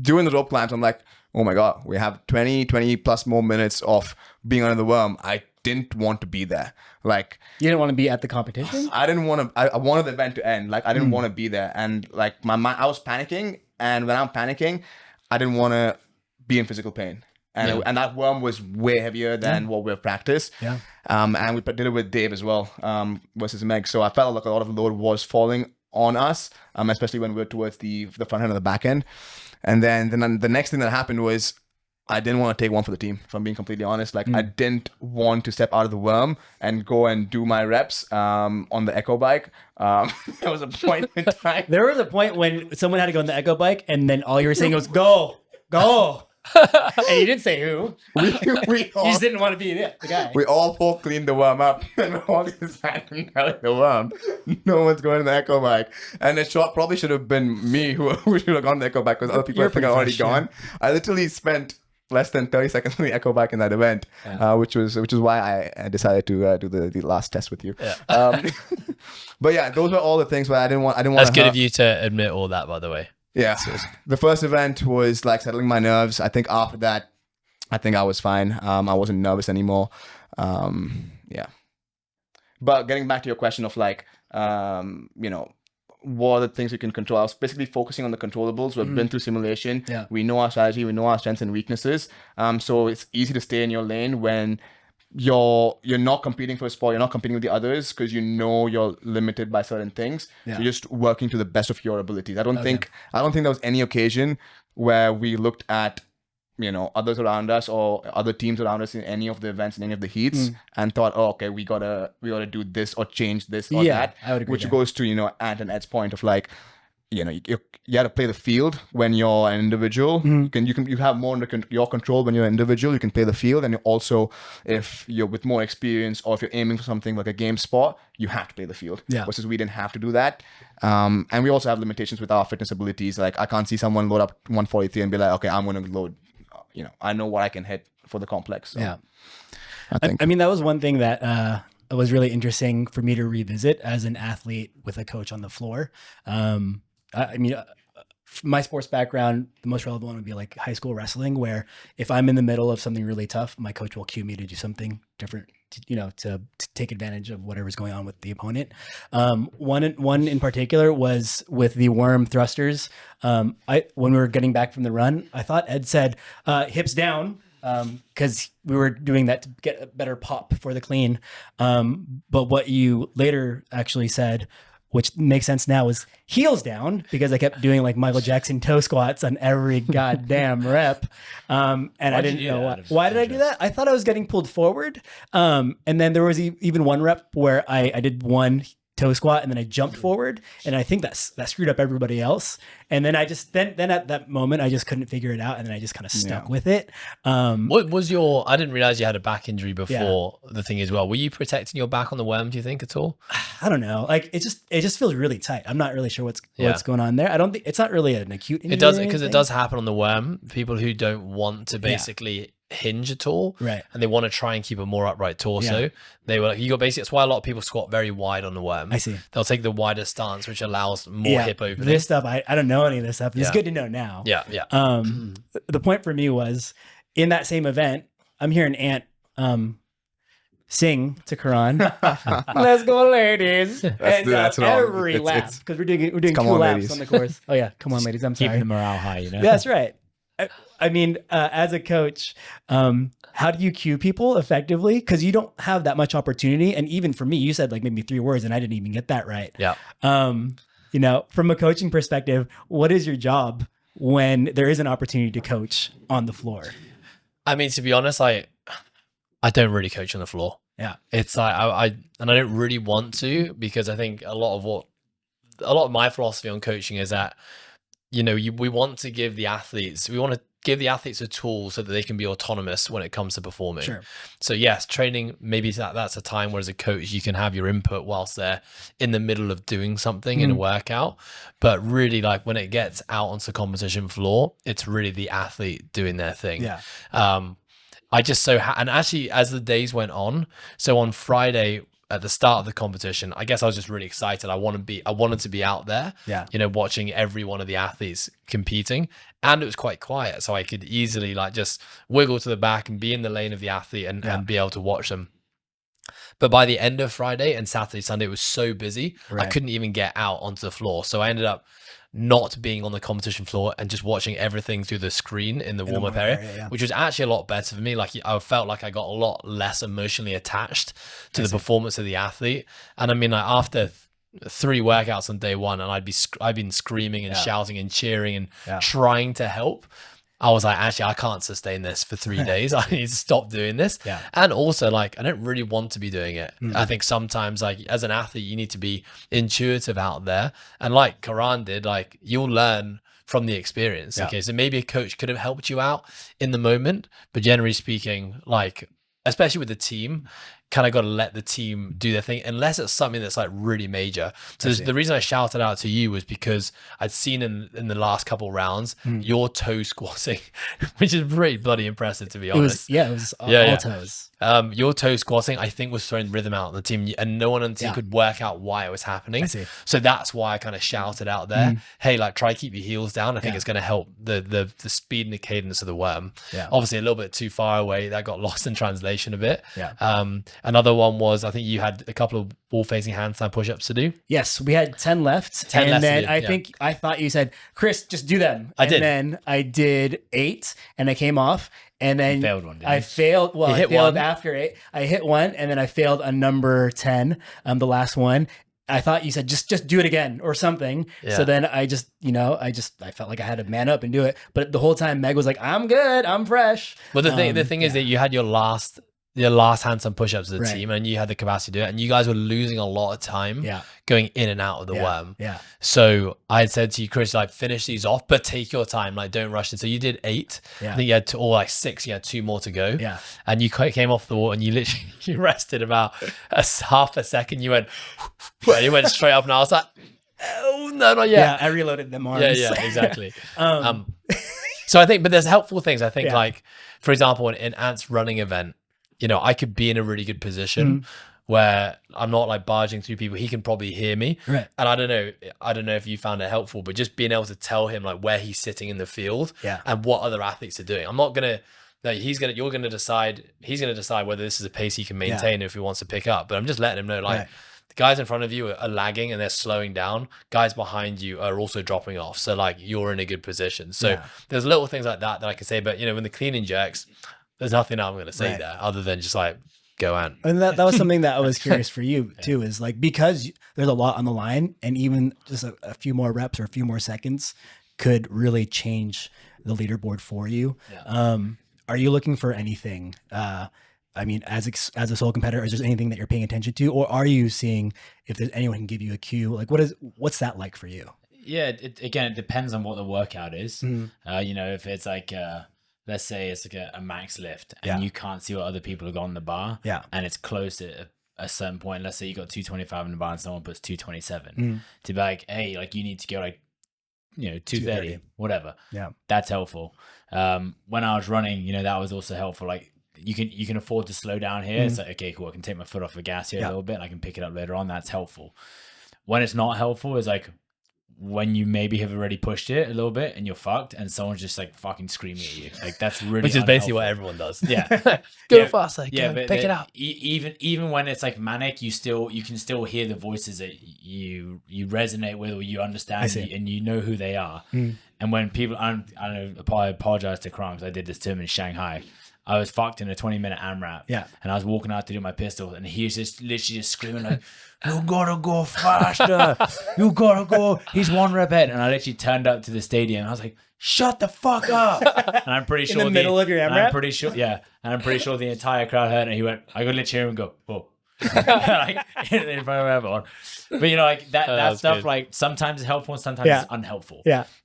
during the rope climbs, I'm like, oh my God, we have 20 plus more minutes of being under the worm. I didn't want to be there. Like, You didn't want to be at the competition? I didn't want to, I wanted the event to end. Like, I didn't want to be there. And like my mind, I was panicking. And when I'm panicking, I didn't want to be in physical pain. And, and that worm was way heavier than what we've practiced. Yeah. And we did it with Dave as well, versus Meg. So I felt like a lot of the load was falling on us, especially when we were towards the front end and the back end. And then the next thing that happened was I didn't want to take one for the team, if I'm being completely honest. Like, I didn't want to step out of the worm and go and do my reps on the Echo bike. There was a point in time. There was a point when someone had to go on the Echo bike, and then all you were saying was, go, go. And you didn't say who. We You all, just didn't want to be the guy. we all 4 cleaned the worm up, and we're all just hanging out in the worm. No one's going to the Echo bike. And it probably should have been me who should have gone to the Echo bike, because other people You're I think are already pretty fresh, gone. I literally spent less than 30 seconds on the Echo bike in that event, which is why I decided to do the last test with you. But yeah, those were all the things where I didn't want. That's good of you to admit all that, by the way. Yeah, the first event was like settling my nerves. I think after that, I think I was fine. I wasn't nervous anymore. Yeah. But getting back to your question of like, what are the things we can control? I was basically focusing on the controllables. We've been through simulation. Yeah. We know our strategy. We know our strengths and weaknesses. So it's easy to stay in your lane when you're not competing for a spot. You're not competing with the others because you know you're limited by certain things. Yeah. So you're just working to the best of your abilities. I don't think there was any occasion where we looked at others around us or other teams around us in any of the events, in any of the heats, and thought, oh, okay, we gotta do this or change this or Yeah, that. I would agree Which there. goes to Ant and Ed's point of like, you know, you have to play the field when you're an individual. You have more under your control when you're an individual. You can play the field, and you also, if you're with more experience or if you're aiming for something like a game sport, you have to play the field. Yeah. Versus we didn't have to do that. And we also have limitations with our fitness abilities. Like I can't see someone load up 143 and be like, okay, I'm going to load. You know, I know what I can hit for the complex. So Yeah. I think. I mean, that was one thing that was really interesting for me to revisit as an athlete with a coach on the floor. I mean, my sports background, the most relevant one would be like high school wrestling, where if I'm in the middle of something really tough, my coach will cue me to do something different, to take advantage of whatever's going on with the opponent. One in particular was with the worm thrusters. When we were getting back from the run, I thought Ed said hips down, because we were doing that to get a better pop for the clean. But what you later actually said, which makes sense now, was heels down, because I kept doing like Michael Jackson toe squats on every goddamn rep. And I didn't know why. Why did I do that? I thought I was getting pulled forward. And then there was even one rep where I did one toe squat and then I jumped forward, and I think that screwed up everybody else. And then I just then at that moment I just couldn't figure it out, and then I just kind of stuck with it. What was I didn't realize you had a back injury before the thing as well. Were you protecting your back on the worm, do you think, at all? I don't know. Like it just feels really tight. I'm not really sure what's going on there. I don't think it's not really an acute injury. It does, because it does happen on the worm. People who don't want to basically hinge at all, right, and they want to try and keep a more upright torso, they were like, you got basically, that's why a lot of people squat very wide on the worm. I see. They'll take the wider stance, which allows more hip opening. This stuff, I don't know any of this stuff. It's good to know now. The point for me was, in that same event, I'm hearing Ant sing to Karan, "Let's go, ladies!" That's every lap, because we're doing 2 laps on the course. Oh yeah, come on, ladies! I'm sorry. Keeping the morale high, you know. That's right. I mean, as a coach, how do you cue people effectively? Because you don't have that much opportunity. And even for me, you said like maybe 3 words, and I didn't even get that right. Yeah. From a coaching perspective, what is your job when there is an opportunity to coach on the floor? I mean, to be honest, I don't really coach on the floor. Yeah. It's like I don't really want to, because I think a lot of my philosophy on coaching is that, we want to give the athletes a tool so that they can be autonomous when it comes to performing. Sure. So yes, training, maybe that's a time where as a coach you can have your input whilst they're in the middle of doing something in a workout. But really, like when it gets out onto the competition floor, it's really the athlete doing their thing. Yeah. I just and actually as the days went on, so on Friday at the start of the competition, I guess I was just really excited. I wanted to be out there, watching every one of the athletes competing, and it was quite quiet, so I could easily like just wiggle to the back and be in the lane of the athlete and be able to watch them. But by the end of Friday and Saturday, Sunday, it was so busy, I couldn't even get out onto the floor. So I ended up not being on the competition floor and just watching everything through the screen in the warm-up area, which was actually a lot better for me. Like I felt like I got a lot less emotionally attached to the performance of the athlete. And I mean, like after 3 workouts on day 1, and I've been screaming and shouting and cheering and trying to help, I was like, actually, I can't sustain this for 3 days. I need to stop doing this. Yeah. And also, like, I don't really want to be doing it. I think sometimes, like, as an athlete, you need to be intuitive out there. And like Karan did, like, you'll learn from the experience. Okay. So maybe a coach could have helped you out in the moment, but generally speaking, like, especially with the team, kind of got to let the team do their thing, unless it's something that's like really major. So the reason I shouted out to you was because I'd seen in the last couple rounds your toe squatting, which is pretty bloody impressive, to be honest. It was all toes. Your toe squatting, I think, was throwing rhythm out on the team, and no one on the team could work out why it was happening. So that's why I kind of shouted out there, hey, like, try keep your heels down. I think it's going to help the speed and the cadence of the worm. Obviously a little bit too far away, that got lost in translation a bit. Another one was, I think you had a couple of wall facing handstand push-ups to do. Yes, we had 10 left. And then I thought you said, Chris, just do them. I did. And then I did 8 and I came off. And then you failed one, didn't you? I failed. Well, I failed one. After 8. I hit 1 and then I failed a number 10, the last one. I thought you said just do it again or something. So then I just, I felt like I had to man up and do it. But the whole time Meg was like, I'm good, I'm fresh. But the thing is that you had your last handstand push-ups as a team, and you had the capacity to do it, and you guys were losing a lot of time going in and out of the worm. Yeah. So I had said to you, Chris, like finish these off, but take your time, like don't rush it. So you did 8. Yeah. I think you had or like 6. You had 2 more to go. Yeah. And you came off the wall and you literally you rested about half a second. You went, and you went straight up, and I was like, oh no, not yet. Yeah, I reloaded them arms. Yeah, exactly. So I think, but there's helpful things. I think, like for example, in Ant's running event, you know, I could be in a really good position where I'm not like barging through people. He can probably hear me, right? And I don't know if you found it helpful, but just being able to tell him like where he's sitting in the field, and what other athletes are doing. I'm not gonna. No, he's gonna decide whether this is a pace he can maintain if he wants to pick up. But I'm just letting him know, like. The guys in front of you are lagging and they're slowing down. Guys behind you are also dropping off. So like you're in a good position. So there's little things like that I can say. But you know, when the clean and jerks, there's nothing I'm going to say there other than just like go on. And that was something that I was curious for you too, is like, because there's a lot on the line, and even just a few more reps or a few more seconds could really change the leaderboard for you. Are you looking for anything? I mean, as a solo competitor, is there anything that you're paying attention to, or are you seeing if there's anyone can give you a cue? Like, what's that like for you? Yeah, it depends on what the workout is. You know, if it's like, let's say it's like a max lift, and you can't see what other people have got on the bar, and it's close at a certain point. Let's say you got 225 in the bar and someone puts 227, to be like, hey, like you need to go like, you know, 230, whatever. Yeah, that's helpful. When I was running, you know, that was also helpful. Like, you can afford to slow down here. It's like, okay, cool, I can take my foot off the gas here a little bit and I can pick it up later on. That's helpful. When it's not helpful is like when you maybe have already pushed it a little bit and you're fucked, and someone's just like fucking screaming at you. Like, that's really which is basically what everyone does. Go faster, but pick it up. Even when it's like manic, you can still hear the voices that you resonate with or you understand, and you know who they are. And when people, I don't know, I apologize to Kron because I did this to him in Shanghai. I was fucked in a 20-minute AMRAP. And I was walking out to do my pistol, and he was just literally just screaming like, you gotta go faster. You gotta go. He's 1 rep ahead. And I literally turned up to the stadium, and I was like, shut the fuck up. And I'm pretty sure in the middle of your AMRAP? I'm pretty sure, and I'm pretty sure the entire crowd heard it. And he went, I could literally hear him go, whoa. Like, in front of everyone. But you know, like that stuff, good. Like sometimes it's helpful and sometimes it's unhelpful.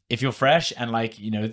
If you're fresh and like, you know,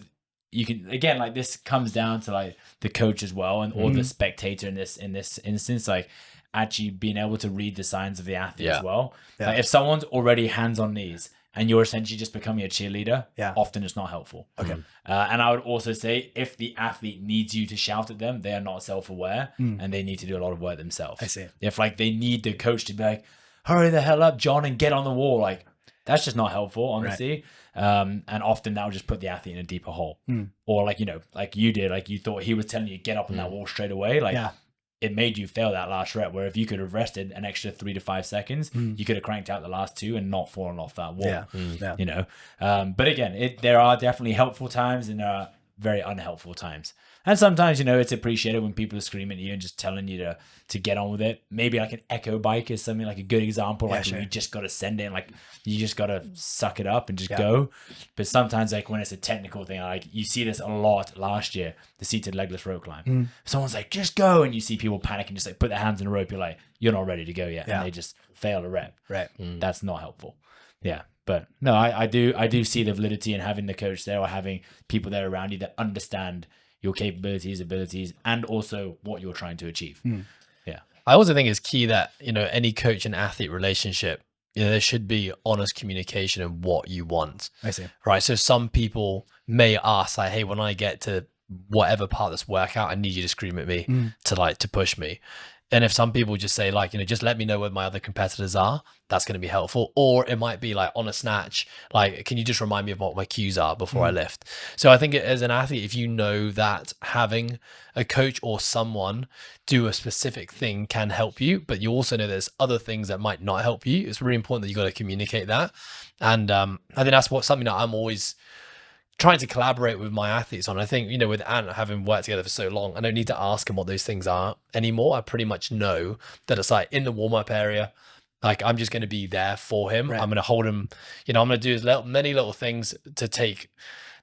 you can, again, like this comes down to like the coach as well, and or the spectator in this instance, like actually being able to read the signs of the athlete as well. Like if someone's already hands on knees and you're essentially just becoming a cheerleader, often it's not helpful. And I would also say if the athlete needs you to shout at them, they are not self-aware and they need to do a lot of work themselves. I see. If like they need the coach to be like, hurry the hell up, John, and get on the wall, like that's just not helpful, honestly. And often that will just put the athlete in a deeper hole. Or like, you know, like you did, like you thought he was telling you to get up on that wall straight away. Like it made you fail that last rep, where if you could have rested an extra 3 to 5 seconds, you could have cranked out the last 2 and not fallen off that wall. You know, but again, there are definitely helpful times and there are very unhelpful times. And sometimes, you know, it's appreciated when people are screaming at you and just telling you to get on with it. Maybe like an echo bike is something like a good example. Like you just got to send it, like you just got to suck it up and just go. But sometimes like when it's a technical thing, like you see this a lot last year, the seated legless rope climb. Someone's like, just go. And you see people panic and just like put their hands in the rope. You're like, you're not ready to go yet. And they just fail a rep. That's not helpful. But no, I do see the validity in having the coach there or having people there around you that understand your capabilities, abilities, and also what you're trying to achieve. I also think it's key that, you know, any coach and athlete relationship, you know, there should be honest communication of what you want. I see. Right. So some people may ask like, hey, when I get to whatever part of this workout, I need you to scream at me to push me. And if some people just say like, you know, just let me know where my other competitors are, that's going to be helpful. Or it might be like on a snatch, like, can you just remind me of what my cues are before I lift? So I think as an athlete, if you know that having a coach or someone do a specific thing can help you, but you also know there's other things that might not help you, it's really important that you got to communicate that. And I think that's something that I'm always trying to collaborate with my athletes on. I think, you know, with Ant having worked together for so long, I don't need to ask him what those things are anymore. I pretty much know that it's like in the warm-up area, Like, I'm just going to be there for him. Right. I'm going to hold him, I'm going to do many little things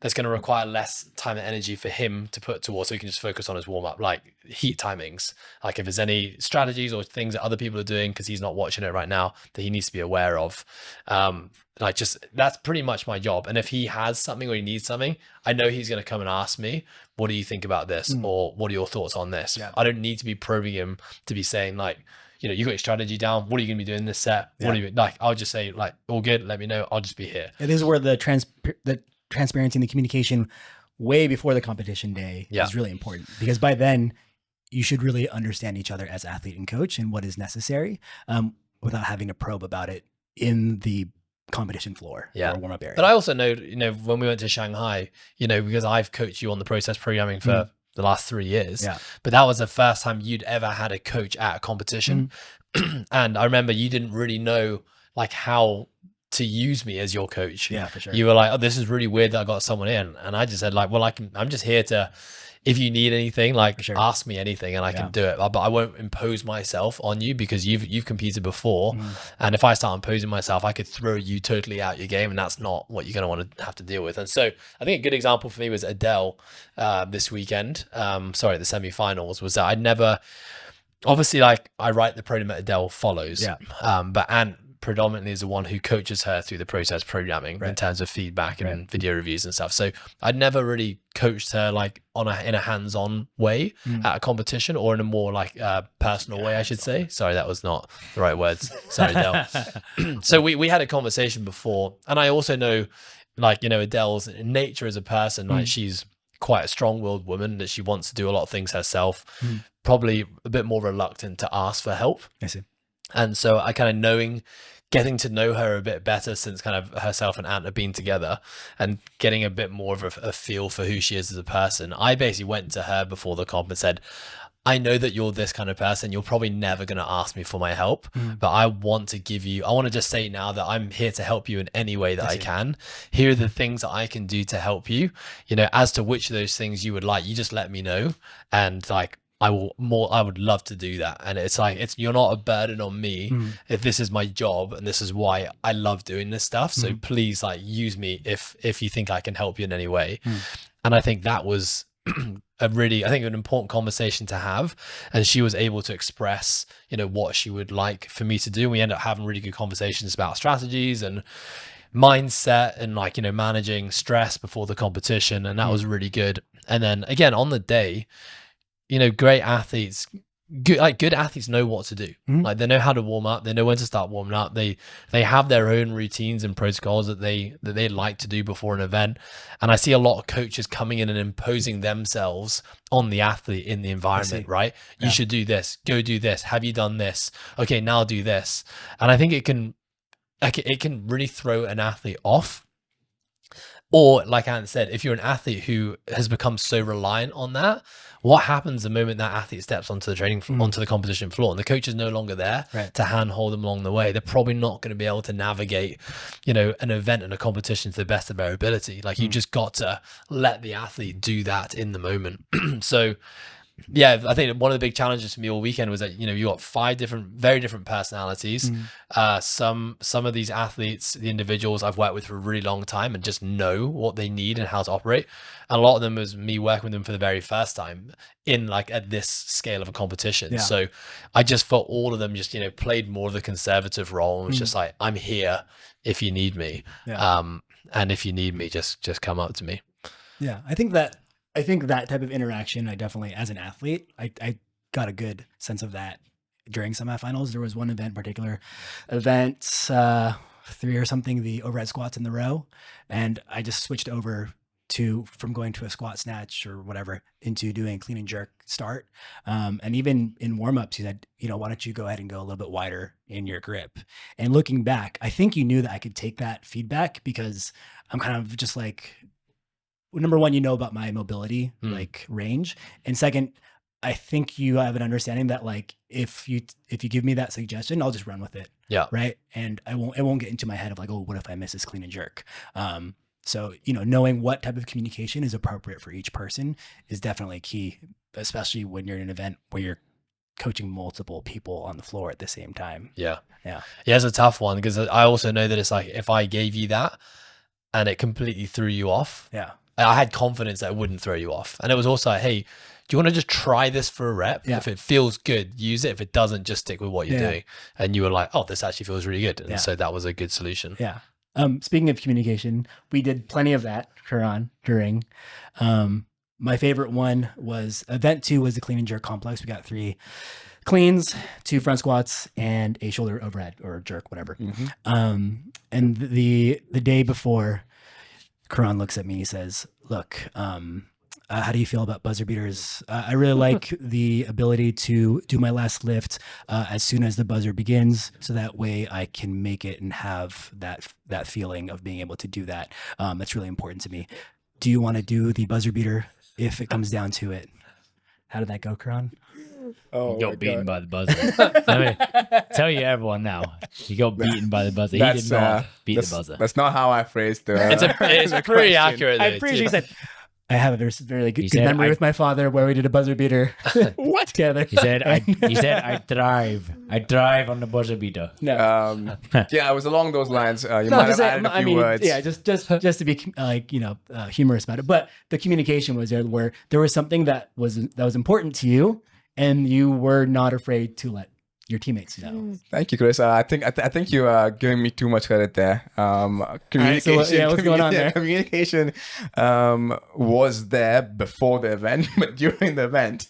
that's going to require less time and energy for him to put towards, so he can just focus on his warm up, like heat timings. Like, if there's any strategies or things that other people are doing, because he's not watching it right now, that he needs to be aware of. That's pretty much my job. And if he has something or he needs something, I know he's going to come and ask me, what do you think about this? Or what are your thoughts on this? Yeah. I don't need to be probing him to be saying like, you got your strategy down. What are you going to be doing this set? Yeah. What are you like? I'll just say like, all good. Let me know. I'll just be here. It is where the transparency and the communication way before the competition day is really important, because by then you should really understand each other as athlete and coach and what is necessary, without having to probe about it in the competition floor or warm up area. But I also know, when we went to Shanghai, because I've coached you on the process programming for the last 3 years. Yeah. But that was the first time you'd ever had a coach at a competition. And I remember you didn't really know like how to use me as your coach. Yeah, for sure. You were like, oh, this is really weird that I got someone in. And I just said like, well, I'm just here to, if you need anything, like ask me anything and I can do it. But I won't impose myself on you, because you've competed before. And if I start imposing myself, I could throw you totally out your game, and that's not what you're going to want to have to deal with. And so I think a good example for me was Adele this weekend. The semifinals, was that I'd never, obviously, like I write the program that Adele follows. But Ant predominantly is the one who coaches her through the process programming in terms of feedback and video reviews and stuff. So I'd never really coached her like in a hands-on way at a competition, or in a more like personal way, I should say. Sorry, that was not the right words. Sorry, Adele. So we had a conversation before, and I also know like, Adele's nature as a person, like she's quite a strong-willed woman, that she wants to do a lot of things herself, probably a bit more reluctant to ask for help. I see. And so I kind of getting to know her a bit better since kind of herself and Ant have been together, and getting a bit more of a feel for who she is as a person. I basically went to her before the comp and said, I know that you're this kind of person. You're probably never going to ask me for my help, but I want to just say now that I'm here to help you in any way that I can. Here are the things that I can do to help you, as to which of those things you would like, you just let me know. And like, I would love to do that. And it's like, you're not a burden on me if this is my job and this is why I love doing this stuff. So please like use me if you think I can help you in any way. And I think that was an important conversation to have. And she was able to express, what she would like for me to do. And we ended up having really good conversations about strategies and mindset and like, managing stress before the competition. And that was really good. And then again, on the day, great athletes, good athletes know what to do. Like they know how to warm up. They know when to start warming up. They have their own routines and protocols that they like to do before an event. And I see a lot of coaches coming in and imposing themselves on the athlete in the environment, right? You should do this, go do this. Have you done this? Okay, now do this. And I think it can really throw an athlete off. Or like Ant said, if you're an athlete who has become so reliant on that, what happens the moment that athlete steps onto the onto the competition floor and the coach is no longer there to handhold them along the way? They're probably not going to be able to navigate, an event and a competition to the best of their ability. Like you just got to let the athlete do that in the moment. So yeah, I think one of the big challenges for me all weekend was that, you got 5 very different personalities. Some of these athletes, the individuals I've worked with for a really long time and just know what they need and how to operate. And a lot of them was me working with them for the very first time in like at this scale of a competition. So I just felt all of them just, played more of the conservative role and was just like, I'm here if you need me. And if you need me, just come up to me. Yeah. I think that type of interaction, I definitely, as an athlete, I got a good sense of that during semifinals. There was one particular event, 3 or something, the overhead squats in the row. And I just switched over from going to a squat snatch or whatever into doing clean and jerk start. And even in warm-ups, he said, why don't you go ahead and go a little bit wider in your grip? And looking back, I think you knew that I could take that feedback, because I'm kind of just like, number one, about my mobility, like range. And second, I think you have an understanding that like, if you give me that suggestion, I'll just run with it. Yeah. Right. And it won't get into my head of like, oh, what if I miss this clean and jerk? So, knowing what type of communication is appropriate for each person is definitely key, especially when you're in an event where you're coaching multiple people on the floor at the same time. Yeah. Yeah. Yeah, it's a tough one because I also know that it's like if I gave you that and it completely threw you off, Yeah. I had confidence that it wouldn't throw you off. And it was also like, hey, do you want to just try this for a rep? Yeah. If it feels good, use it. If it doesn't, just stick with what you're doing. And you were like, oh, this actually feels really good. And so that was a good solution. Yeah. Speaking of communication, we did plenty of that, Karan, during. My favorite one was event 2 was the clean and jerk complex. We got 3 cleans, 2 front squats, and a shoulder overhead or jerk, whatever. And the day before, Karan looks at me, he says, look, how do you feel about buzzer beaters? I really like the ability to do my last lift as soon as the buzzer begins, so that way I can make it and have that feeling of being able to do that. That's really important to me. Do you want to do the buzzer beater if it comes down to it? How did that go, Karan? You got beaten by the buzzer. Let me tell you, everyone now. You got beaten by the buzzer. He did not beat the buzzer. That's not how I phrased it. It's pretty accurate. I'm pretty sure he said, I have a very good memory with my father where we did a buzzer beater. What? Together. He said, I drive on the buzzer beater. No. Yeah, it was along those lines. You might have added a few words. Yeah, just to be humorous about it. But the communication was there, where there was something that was important to you, and you were not afraid to let your teammates know. Thank you, Chris. I think you are giving me too much credit there. Communication. What's going on there? Communication was there before the event, but during the event,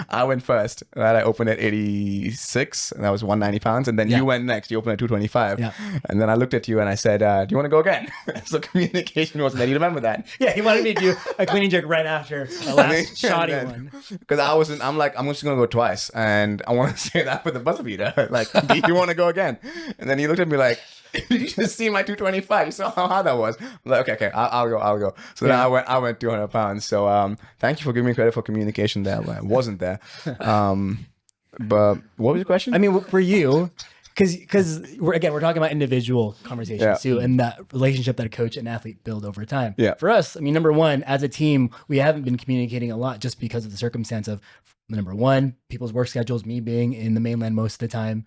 I went first. Right, I opened at 86, and that was 190 pounds, and then you went next. You opened at 225, and then I looked at you and I said, "Do you want to go again?" So communication wasn't there. You remember that? Yeah, he wanted me to do a clean and jerk right after the last shoddy one. Because I'm like, I'm just gonna go twice, and I want to say that with the buzzer beater. Like, do you want to go again? And then he looked at me like, did you just see my 225? You saw how hard that was. I'm like, okay, I'll go. So then I went 200 pounds. So thank you for giving me credit for communication there. I wasn't there. But what was your question? I mean, for you, because we're talking about individual conversations too, and that relationship that a coach and athlete build over time. Yeah. For us, I mean, number one, as a team, we haven't been communicating a lot just because of the circumstance of, number one, people's work schedules, me being in the mainland most of the time.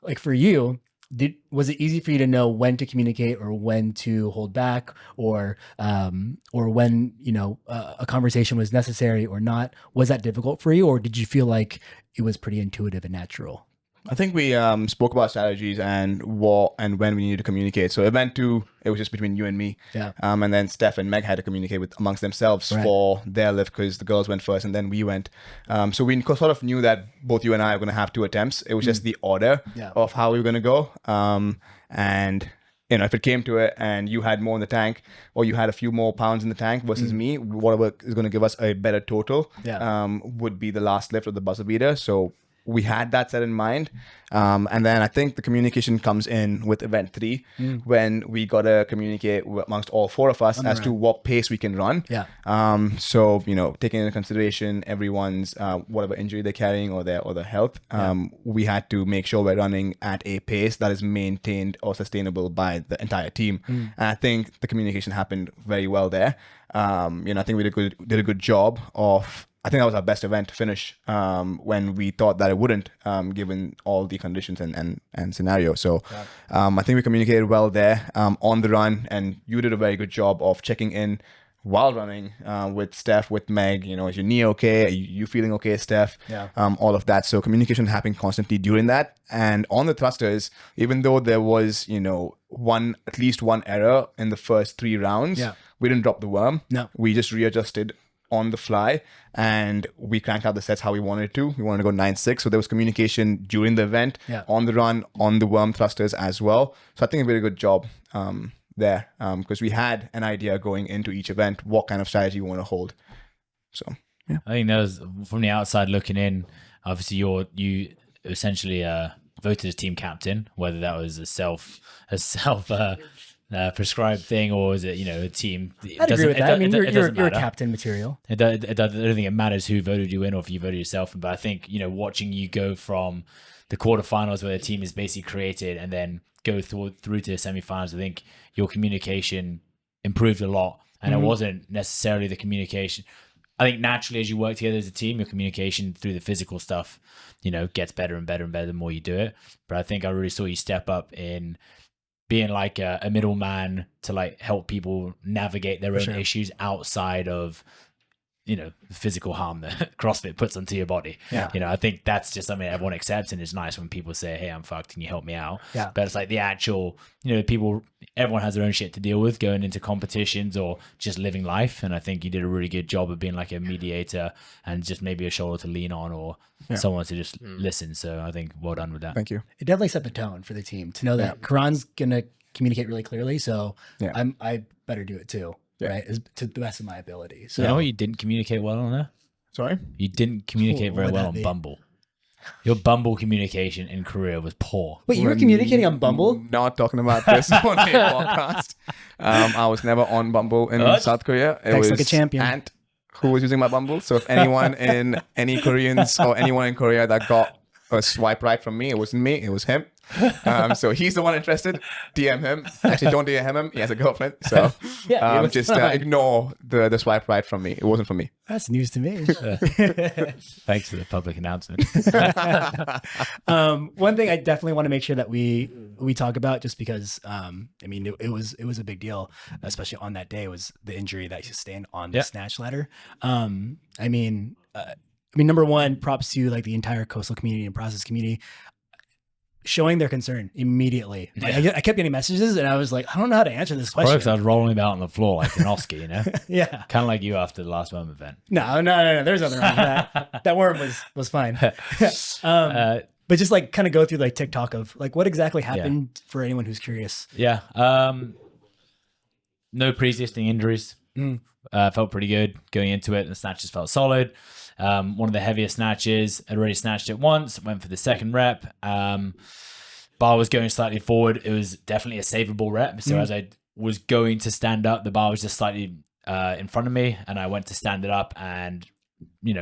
Like for you, was it easy for you to know when to communicate or when to hold back, or when a conversation was necessary or not? Was that difficult for you, or did you feel like it was pretty intuitive and natural? I think we spoke about strategies and what and when we needed to communicate. So event 2, it was just between you and me. Yeah. And then Steph and Meg had to communicate amongst themselves for their lift, because the girls went first and then we went. So we sort of knew that both you and I were going to have 2 attempts. It was just the order of how we were going to go. And if it came to it and you had more in the tank, or you had a few more pounds in the tank versus me, whatever is going to give us a better total would be the last lift of the buzzer beater. So we had that set in mind. And then I think the communication comes in with event 3 when we got to communicate amongst all 4 of us as to what pace we can run. Yeah. So, taking into consideration everyone's whatever injury they're carrying or their health, we had to make sure we're running at a pace that is maintained or sustainable by the entire team. And I think the communication happened very well there. I think we did a good job of. I think that was our best event to finish when we thought that it wouldn't, given all the conditions and scenario. So I think we communicated well there on the run, and you did a very good job of checking in while running with Steph, with Meg. Is your knee okay? Are you feeling okay, Steph? Yeah. All of that. So communication happening constantly during that. And on the thrusters, even though there was, at least one error in the first 3 rounds, we didn't drop the worm. No. We just readjusted on the fly, and we cranked out the sets how we wanted to. We wanted to go 9-6. So there was communication during the event, on the run, on the worm thrusters as well. So I think a very good job there, because we had an idea going into each event, what kind of strategy we want to hold. So, yeah. I think that was, from the outside looking in, obviously you essentially voted as team captain, whether that was a self prescribed thing, or is it a team? I'd agree with that. I mean, you're captain material. I don't think it matters who voted you in or if you voted yourself in, but I think watching you go from the quarterfinals where the team is basically created and then go through to the semifinals, I think your communication improved a lot, and it wasn't necessarily the communication. I think naturally as you work together as a team, your communication through the physical stuff, gets better and better and better the more you do it. But I think I really saw you step up in being like a middleman to like help people navigate their own issues outside of the physical harm that CrossFit puts onto your body. Yeah. I think that's just something everyone accepts, and it's nice when people say, hey, I'm fucked, can you help me out? Yeah. But it's like the actual, everyone has their own shit to deal with going into competitions or just living life. And I think you did a really good job of being like a mediator and just maybe a shoulder to lean on or someone to just listen. So I think well done with that. Thank you. It definitely set the tone for the team to know that Karan's going to communicate really clearly. So I better do it too. Yeah. Right, to the best of my ability. So You know what you didn't communicate well on there? Sorry? You didn't communicate What very would well that on be? Bumble. Your Bumble communication in Korea was poor. wait, you were communicating on Bumble? Not talking about this on a podcast. I was never on Bumble in South Korea. It Acts was like a champion. Ant who was using my Bumble. So if anyone in any Koreans or anyone in Korea that got a swipe right from me, it wasn't me, it was him. So he's the one interested. DM him. Actually, don't DM him. He has a girlfriend. So Yeah, it was just fine. ignore the swipe right from me. It wasn't for me. That's news to me. Thanks for the public announcement. One thing I definitely want to make sure that we talk about, just because it was a big deal, especially on that day, was the injury that you sustained on the snatch ladder. Number one, props to like the entire coastal community and process community showing their concern immediately. Like, I kept getting messages and I was like, I don't know how to answer this Probably 'cause I question. was rolling about on the floor like an Oski, Yeah. kind of like you after the last worm event. No. There's nothing wrong with that. That worm was fine. But just like kind of go through like TikTok of like what exactly happened for anyone who's curious. Yeah. No pre-existing injuries. Felt pretty good going into it. The snatches felt solid. One of the heaviest snatches, I'd already snatched it once, went for the second rep. Bar was going slightly forward. It was definitely a savable rep. So as I was going to stand up, the bar was just slightly in front of me, and I went to stand it up, and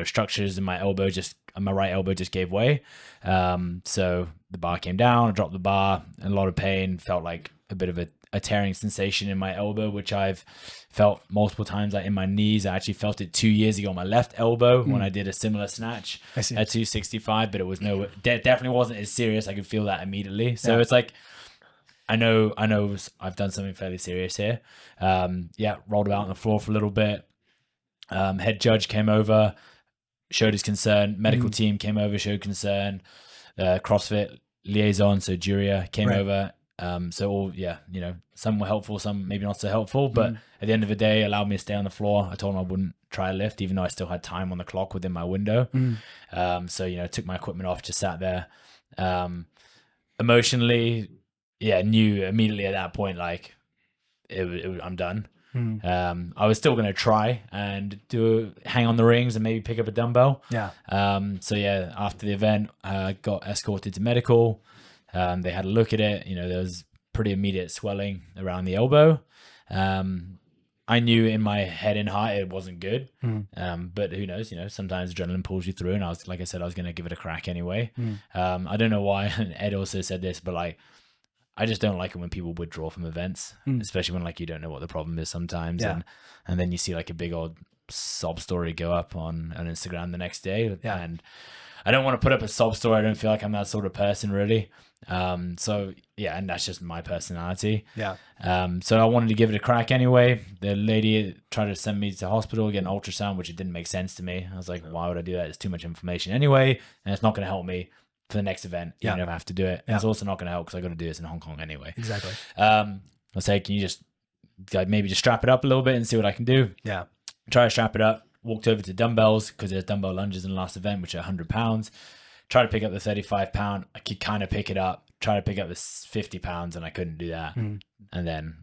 structures in my right elbow just gave way. So the bar came down, I dropped the bar, a lot of pain, felt like a bit of a tearing sensation in my elbow, which I've felt multiple times, like in my knees. I actually felt it 2 years ago on my left elbow when I did a similar snatch at 265, but it was definitely wasn't as serious. I could feel that immediately. So it's like, I know I've done something fairly serious here. Rolled about on the floor for a little bit. Head judge came over, showed his concern. Medical team came over, showed concern. CrossFit liaison, so Juria, came over. So all, some were helpful, some maybe not so helpful, but at the end of the day, allowed me to stay on the floor. I told them I wouldn't try a lift, even though I still had time on the clock within my window. Took my equipment off, just sat there. Emotionally, knew immediately at that point, like I'm done. I was still going to try and hang on the rings and maybe pick up a dumbbell. After the event, got escorted to medical. They had a look at it. There was pretty immediate swelling around the elbow. I knew in my head and heart it wasn't good. But who knows? Sometimes adrenaline pulls you through. And I was going to give it a crack anyway. I don't know why. And Ed also said this, but like, I just don't like it when people withdraw from events, especially when like you don't know what the problem is sometimes. And then you see like a big old sob story go up on Instagram the next day. And I don't want to put up a sob story. I don't feel like I'm that sort of person really. And that's just my personality. So I wanted to give it a crack anyway. The lady tried to send me to hospital, get an ultrasound, which it didn't make sense to me. I was like, why would I do that? It's too much information anyway, and it's not going to help me for the next event. You never have to do it. And it's also not going to help because I got to do this in Hong Kong anyway. Exactly. I was like, can you just maybe just strap it up a little bit and see what I can do? Try to strap it up. Walked over to dumbbells because there's dumbbell lunges in the last event, which are 100 pounds. Try to pick up the 35 pound. I could kind of pick it up. Try to pick up the 50 pounds and I couldn't do that. And then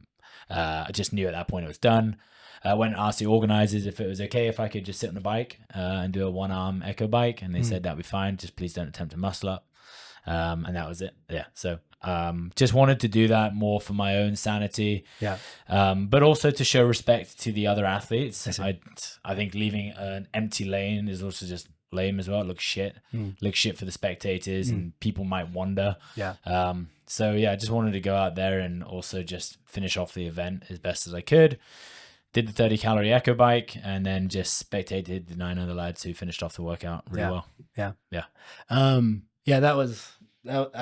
I just knew at that point it was done. I went and asked the organizers if it was okay if I could just sit on the bike and do a one-arm echo bike. And they said that'd be fine. Just please don't attempt to muscle up. And that was it. So just wanted to do that more for my own sanity. But also to show respect to the other athletes. I think leaving an empty lane is also just lame as well. It looks shit. Looks shit for the spectators and people might wonder. I just wanted to go out there and also just finish off the event as best as I could. did the 30-calorie echo bike, and then just spectated the 9 other lads who finished off the workout really well. I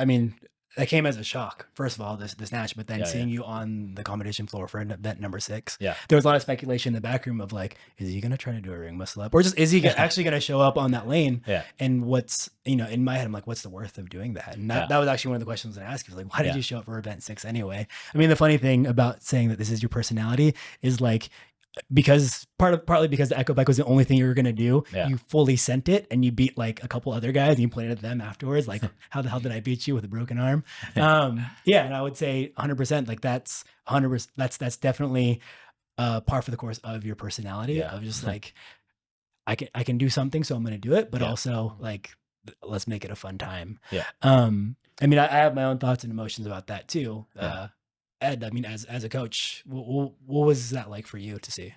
mean, that came as a shock. First of all, this snatch, but then seeing you on the competition floor for event number 6, there was a lot of speculation in the back room of like, is he going to try to do a ring muscle up, or just is he actually going to show up on that lane? And what's, in my head, I'm like, what's the worth of doing that? And that was actually one of the questions I asked. Like, why did you show up for event 6 anyway? I mean, the funny thing about saying that this is your personality is like, because partly because the echo bike was the only thing you were going to do, you fully sent it and you beat like a couple other guys and you pointed at them afterwards. Like, how the hell did I beat you with a broken arm? And I would say 100%, like that's 100%. That's definitely par for the course of your personality of just like, I can do something, so I'm going to do it, but also like, let's make it a fun time. I mean, I have my own thoughts and emotions about that too. Ed, I mean, as a coach, what was that like for you to see?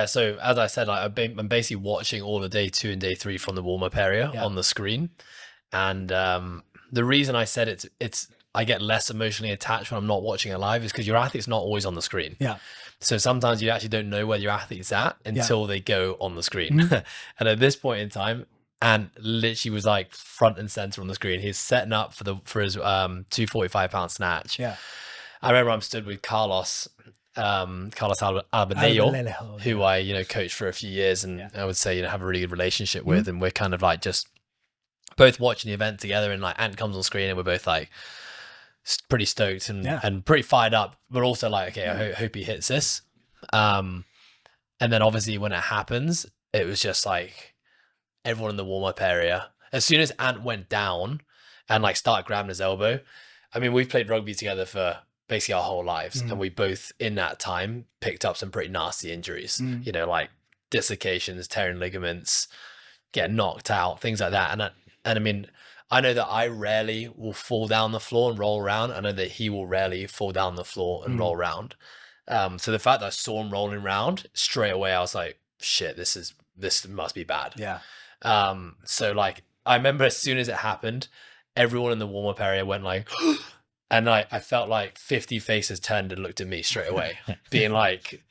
So as I said, like I'm basically watching all the day 2 and day 3 from the warm-up area on the screen. And the reason I said it's I get less emotionally attached when I'm not watching it live is because your athlete's not always on the screen. So sometimes you actually don't know where your athlete's at until they go on the screen. And at this point in time, and literally was like front and center on the screen. He's setting up for his 245-pound snatch. I remember I'm stood with Carlos Albanello, who I coached for a few years, and I would say have a really good relationship with, and we're kind of like just both watching the event together, and like Ant comes on screen, and we're both like pretty stoked and pretty fired up, but also like, okay, I hope he hits this. And then obviously when it happens, it was just like everyone in the warm-up area, as soon as Ant went down and like started grabbing his elbow. I mean, we've played rugby together for basically our whole lives, and we both in that time picked up some pretty nasty injuries, like dislocations, tearing ligaments, getting knocked out, things like that. And I mean, I know that I rarely will fall down the floor and roll around. I know that he will rarely fall down the floor and roll around. So the fact that I saw him rolling around straight away, I was like, shit, this must be bad. So like, I remember as soon as it happened, everyone in the warm-up area went like, and I felt like 50 faces turned and looked at me straight away, being like,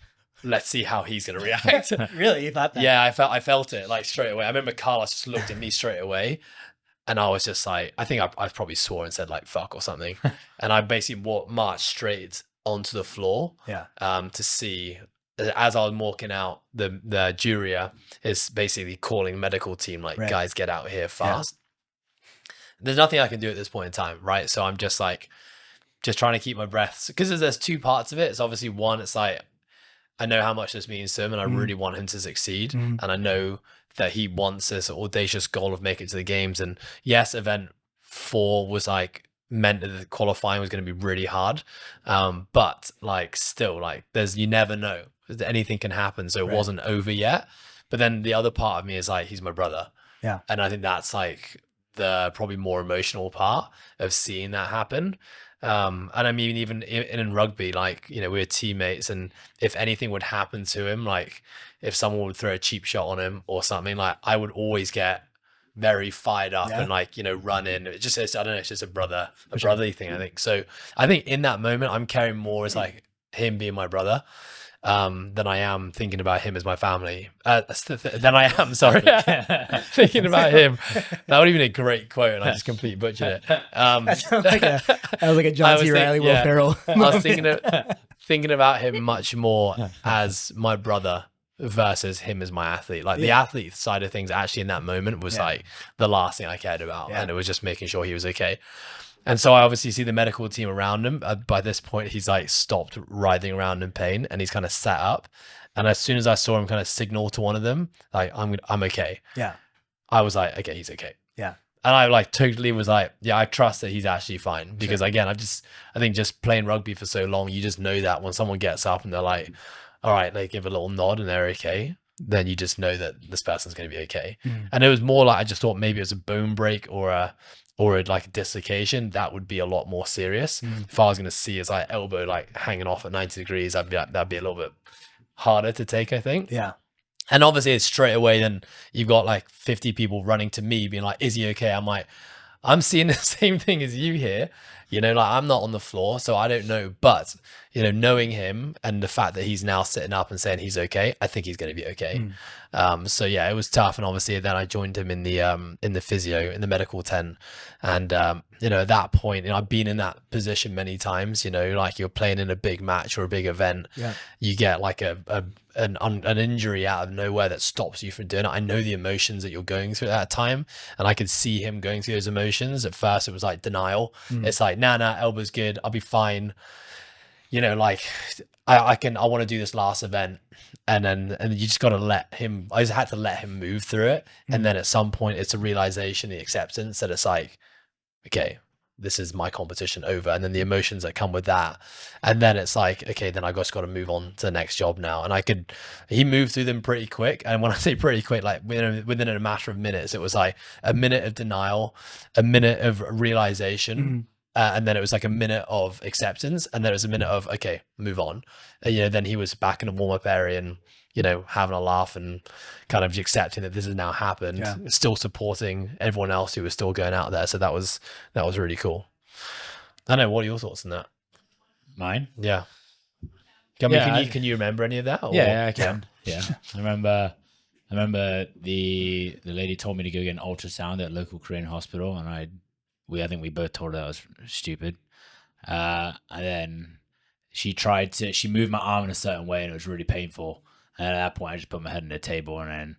let's see how he's going to react. Really? You thought that? Yeah, I felt it like straight away. I remember Carlos just looked at me straight away, and I was just like, I think I probably swore and said like, fuck or something. And I basically marched straight onto the floor to see, as I was walking out, the jury is basically calling medical team, like, guys, get out here fast. There's nothing I can do at this point in time, right? So I'm just like, just trying to keep my breath, because there's 2 parts of it. It's obviously one, it's like, I know how much this means to him, and I really want him to succeed. And I know that he wants this audacious goal of making it to the games. And yes, event 4 was like meant that the qualifying was going to be really hard. But like, still, like, you never know, anything can happen. So it wasn't over yet. But then the other part of me is like, he's my brother. And I think that's like the probably more emotional part of seeing that happen. And I mean, even in rugby, like, we're teammates, and if anything would happen to him, like if someone would throw a cheap shot on him or something, like I would always get very fired up and like, run in. I don't know, it's just a brotherly thing, I think. So I think in that moment, I'm carrying more as like him being my brother, than I am thinking about him as my family. Than I am, sorry, thinking about him. That would have been a great quote, and I just completely butchered it. That sounds like a John C. Reilly, Will Ferrell. I was thinking about him much more as my brother versus him as my athlete. Like the athlete side of things, actually in that moment was like the last thing I cared about, and it was just making sure he was okay. And so I obviously see the medical team around him. By this point, he's like stopped writhing around in pain, and he's kind of sat up. And as soon as I saw him kind of signal to one of them, like, I'm okay. I was like, okay, he's okay. And I like totally was like, yeah, I trust that he's actually fine. Because again, I think just playing rugby for so long, you just know that when someone gets up and they're like, all right, they give a little nod and they're okay, then you just know that this person's going to be okay. And it was more like, I just thought maybe it was a bone break or like a dislocation. That would be a lot more serious. If I was going to see his like elbow like hanging off at 90 degrees, that'd be a little bit harder to take, I think. And obviously it's straight away, then you've got like 50 people running to me being like, is he okay? I'm like, I'm seeing the same thing as you here. You know, like I'm not on the floor, so I don't know. But, you know, knowing him and the fact that he's now sitting up and saying he's okay, I think he's going to be okay. So yeah, it was tough. And obviously then I joined him in the physio, in the medical tent. And, you know, at that point, you know, I've been in that position many times, you know, like you're playing in a big match or a big event. You get like an injury out of nowhere that stops you from doing it. I know the emotions that you're going through at that time, and I could see him going through those emotions. At first it was like denial. It's like, nah, elbow's good, I'll be fine. You know, like I want to do this last event, and you just got to let him. I just had to let him move through it, and then at some point it's a realization, the acceptance that it's like, okay, this is my competition over, and then the emotions that come with that, and then it's like, okay, then I just got to move on to the next job now. And he moved through them pretty quick, and when I say pretty quick, like within a matter of minutes, it was like a minute of denial, a minute of realization, and then it was like a minute of acceptance, and then it was a minute of, okay, move on. And, you know, then he was back in the warm-up area and, you know, having a laugh and kind of accepting that this has now happened, still supporting everyone else who was still going out there. So that was really cool. I know. What are your thoughts on that? Mine? Yeah. Can you remember any of that? Or? Yeah, I can. Yeah. I remember the lady told me to go get an ultrasound at local Korean hospital, and I think we both told her that was stupid. And then she moved my arm in a certain way, and it was really painful. And at that point, I just put my head on the table, and then,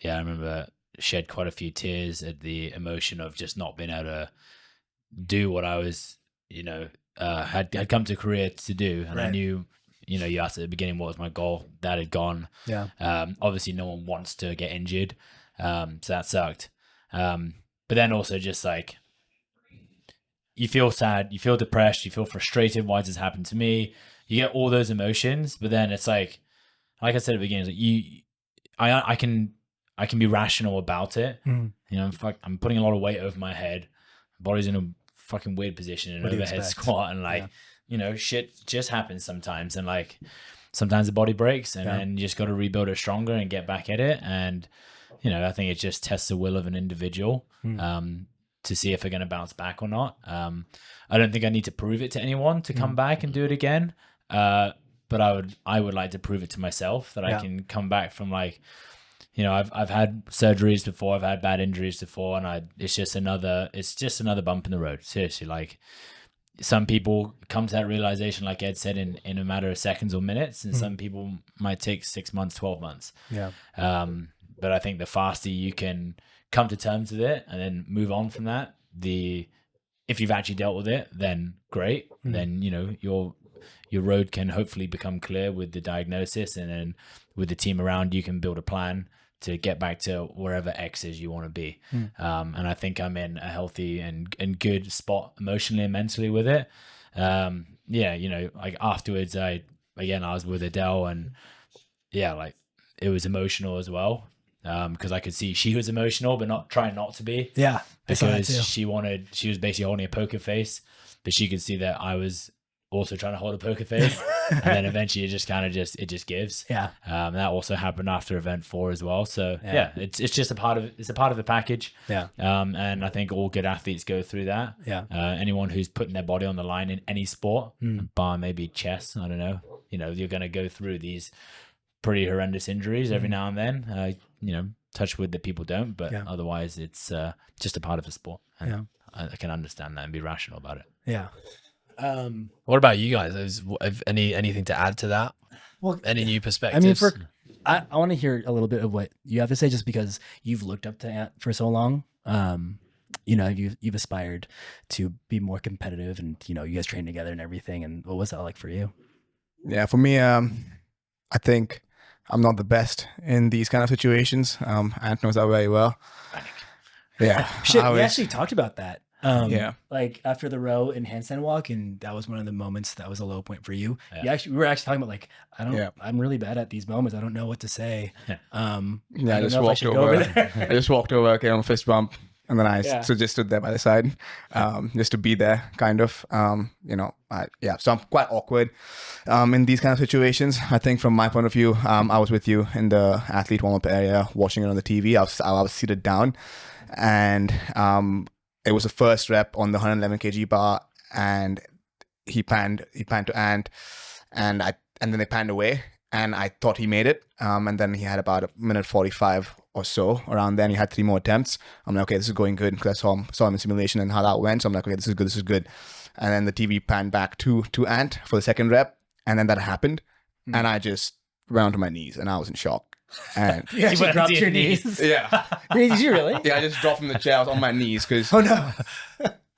I remember shed quite a few tears at the emotion of just not being able to do what I was, you know, had come to Korea to do. And I knew, you know, you asked at the beginning what was my goal. That had gone. Obviously, no one wants to get injured, so that sucked. But then also just like, you feel sad, you feel depressed, you feel frustrated. Why does this happen to me? You get all those emotions, but then it's like I said at the beginning, like I can be rational about it. You know, I'm putting a lot of weight over my head. My body's in a fucking weird position in an overhead squat, and like, you know, shit just happens sometimes, and like sometimes the body breaks, and then you just got to rebuild it stronger and get back at it. And you know, I think it just tests the will of an individual. To see if they're going to bounce back or not. I don't think I need to prove it to anyone to come back and do it again. But I would like to prove it to myself that I can come back from, like, you know, I've had surgeries before, I've had bad injuries before, and it's just another bump in the road. Seriously, like, some people come to that realization, like Ed said, in a matter of seconds or minutes, and some people might take 6 months, 12 months. But I think the faster you can come to terms with it and then move on from that, if you've actually dealt with it, then great. Then, you know, your road can hopefully become clear with the diagnosis, and then with the team around you can build a plan to get back to wherever X is you want to be. And I think I'm in a healthy and good spot emotionally and mentally with it. You know, like afterwards I was with Adele, and like it was emotional as well. Because I could see she was emotional, but not trying not to be. Because she was basically holding a poker face, but she could see that I was also trying to hold a poker face. And then eventually it just gives. That also happened after event 4 as well. So it's just a part of the package. And I think all good athletes go through that. Anyone who's putting their body on the line in any sport, bar maybe chess, I don't know, you know, you're going to go through these pretty horrendous injuries every now and then. You know, touch wood that people don't, but otherwise it's just a part of the sport. And I can understand that and be rational about it. What about you guys? Anything to add to that? Well, any new perspectives? I mean, I want to hear a little bit of what you have to say, just because you've looked up to Ant for so long. You know, you've aspired to be more competitive, and you know, you guys train together and everything. And what was that like for you? Yeah, for me, I think I'm not the best in these kind of situations. Ant knows that very well. Yeah. Shit, we actually talked about that. Like after the row in handstand walk, and that was one of the moments that was a low point for you. We were actually talking about, like, I'm really bad at these moments. I don't know what to say. I just walked over. I just walked over, gave him a fist bump, and then I just stood there by the side, just to be there, kind of. You know, so I'm quite awkward in these kind of situations. I think from my point of view, I was with you in the athlete warm-up area, watching it on the TV. I was seated down, and it was the first rep on the 111 kg bar, and he panned to Ant, and then they panned away, and I thought he made it. And then he had about a minute 45 or so around then. He had 3 more attempts. I'm like, okay, this is going good, because I saw him in simulation and how that went. So I'm like, okay, this is good. And then the TV panned back to Ant for the second rep, and then that happened, and I just went onto my knees, and I was in shock. And You actually went dropped to your your knees. yeah, Did you really? yeah, I just dropped from the chair. I was on my knees because Oh no.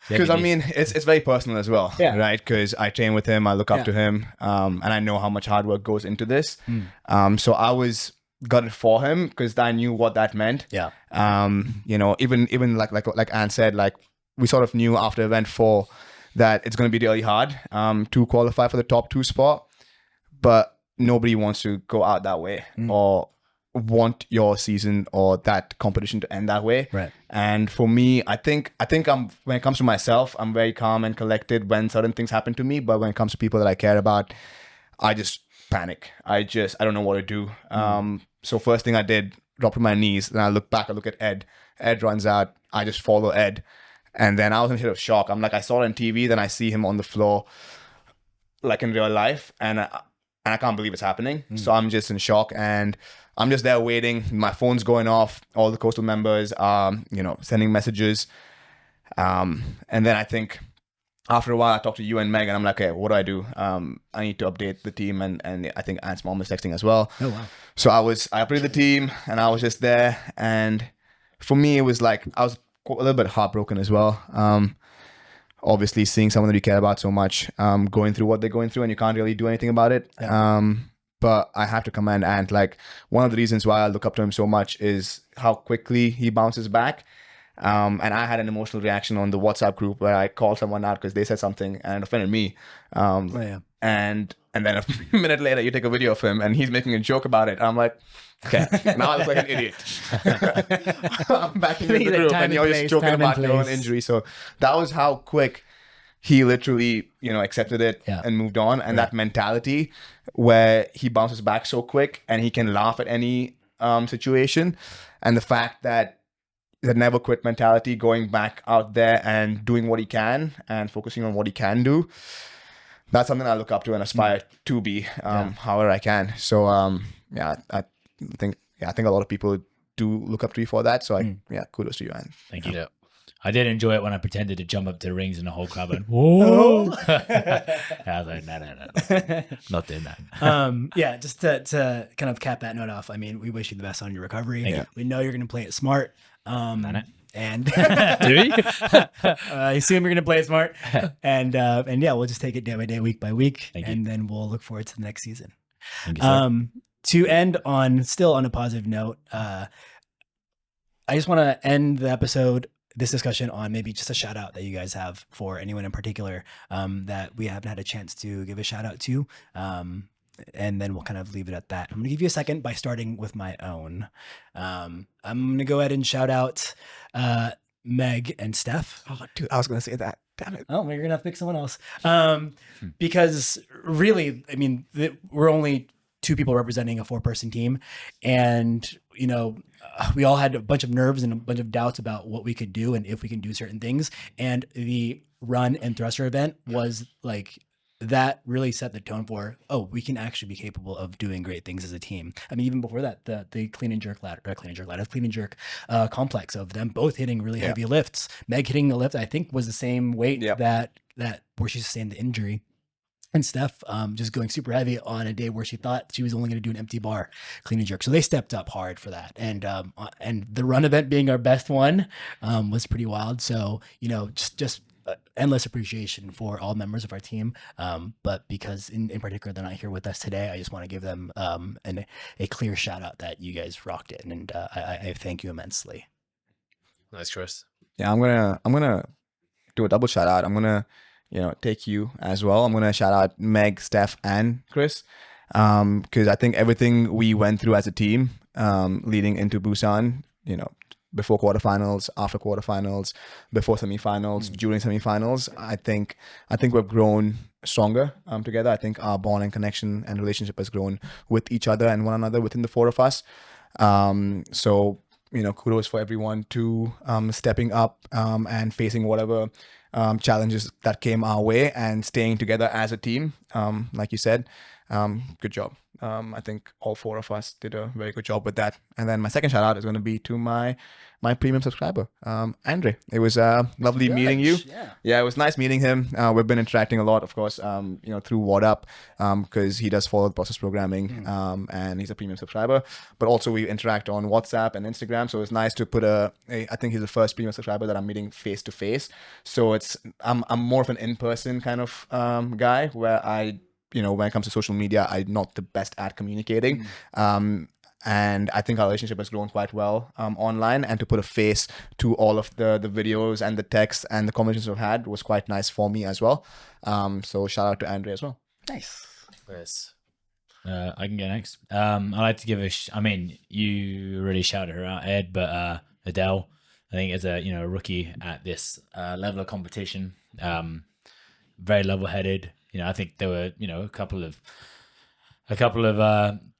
because I mean it's very personal as well, Yeah. right? Because I train with him, I look up Yeah. to him, and I know how much hard work goes into this. So I was gutted for him because I knew what that meant. Yeah. You know, even like Anne said, like we sort of knew after event 4 that it's going to be really hard to qualify for the top 2 spot, but nobody wants to go out that way or want your season or that competition to end that way. Right. And for me, I think I'm, when it comes to myself, I'm very calm and collected when certain things happen to me. But when it comes to people that I care about, I just panic. I don't know what to do. So first thing I did, dropped to my knees. Then I look back, I look at Ed. Ed runs out. I just follow Ed. And then I was in a state of shock. I'm like, I saw it on TV. Then I see him on the floor, like in real life. And I can't believe it's happening. So I'm just in shock, and I'm just there waiting. My phone's going off. All the Coastal members are, sending messages. And then I think after a while, I talked to you and Meg, and I'm like, okay, what do I do? I need to update the team, and I think Ant's mom was texting as well. Oh wow. So I updated the team, and I was just there. And for me, it was like I was a little bit heartbroken as well. Obviously, seeing someone that you care about so much going through what they're going through, and you can't really do anything about it. Yeah. But I have to commend Ant. Like, one of the reasons why I look up to him so much is how quickly he bounces back. And I had an emotional reaction on the WhatsApp group where I called someone out because they said something and it offended me. Yeah. And then a minute later, you take a video of him and he's making a joke about it. I'm like, okay, now I look like an idiot. I'm back in the group and you're just joking about your own injury. So that was how quick he literally, accepted it and moved on. And that mentality where he bounces back so quick and he can laugh at any situation. And the fact that the never quit mentality, going back out there and doing what he can and focusing on what he can do. That's something I look up to and aspire to be, however I can. So, I think a lot of people do look up to you for that. So, kudos to you, man. Thank you. Yeah. I did enjoy it when I pretended to jump up to the rings and the whole club went, whoa. I was like, no. Not doing that. Just to kind of cap that note off, I mean, we wish you the best on your recovery. Thank you. We know you're going to play it smart. And Do we? I assume you're going to play it smart. And we'll just take it day by day, week by week. Thank you. And then we'll look forward to the next season. Thank you, sir. To end on a positive note, I just want to end the episode, this discussion, on maybe just a shout out that you guys have for anyone in particular that we haven't had a chance to give a shout out to. And then we'll kind of leave it at that. I'm going to give you a second by starting with my own. I'm going to go ahead and shout out Meg and Steph. Oh, dude, I was going to say that. Damn it. Oh, well, you're going to have to pick someone else. Because really, I mean, we're only 2 people representing a 4-person team. And, we all had a bunch of nerves and a bunch of doubts about what we could do and if we can do certain things. And the run and thruster event was like, that really set the tone for, we can actually be capable of doing great things as a team. I mean, even before that, the clean and jerk complex of them both hitting really heavy lifts. Meg hitting the lift, I think, was the same weight that where she sustained the injury. And Steph just going super heavy on a day where she thought she was only going to do an empty bar clean and jerk. So they stepped up hard for that. And the run event being our best one was pretty wild. So, just endless appreciation for all members of our team. But because in particular they're not here with us today, I just want to give them a clear shout out that you guys rocked it. And I thank you immensely. Nice, Chris. Yeah, I'm gonna do a double shout out. I'm gonna take you as well. I'm gonna shout out Meg, Steph, and Chris, because I think everything we went through as a team leading into Busan, before quarterfinals, after quarterfinals, before semifinals, during semifinals, I think we've grown stronger together. I think our bond and connection and relationship has grown with each other and one another within the 4 of us. So kudos for everyone to stepping up and facing whatever challenges that came our way and staying together as a team. Like you said, good job. I think all 4 of us did a very good job with that. And then my second shout out is going to be to my premium subscriber, Andre. It was lovely meeting you. Yeah, it was nice meeting him. We've been interacting a lot, of course, through What Up, because he does follow the process programming, and he's a premium subscriber. But also we interact on WhatsApp and Instagram. So it's nice to put I think he's the first premium subscriber that I'm meeting face to face. So I'm more of an in-person kind of guy, where when it comes to social media, I'm not the best at communicating. And I think our relationship has grown quite well online, and to put a face to all of the videos and the text and the conversations we've had was quite nice for me as well. So shout out to Andre as well. Nice. Yes. I can go next. I'd like to give you already shouted her out, Ed, but Adele, I think is a rookie at this level of competition. Very level-headed. I think there were a couple of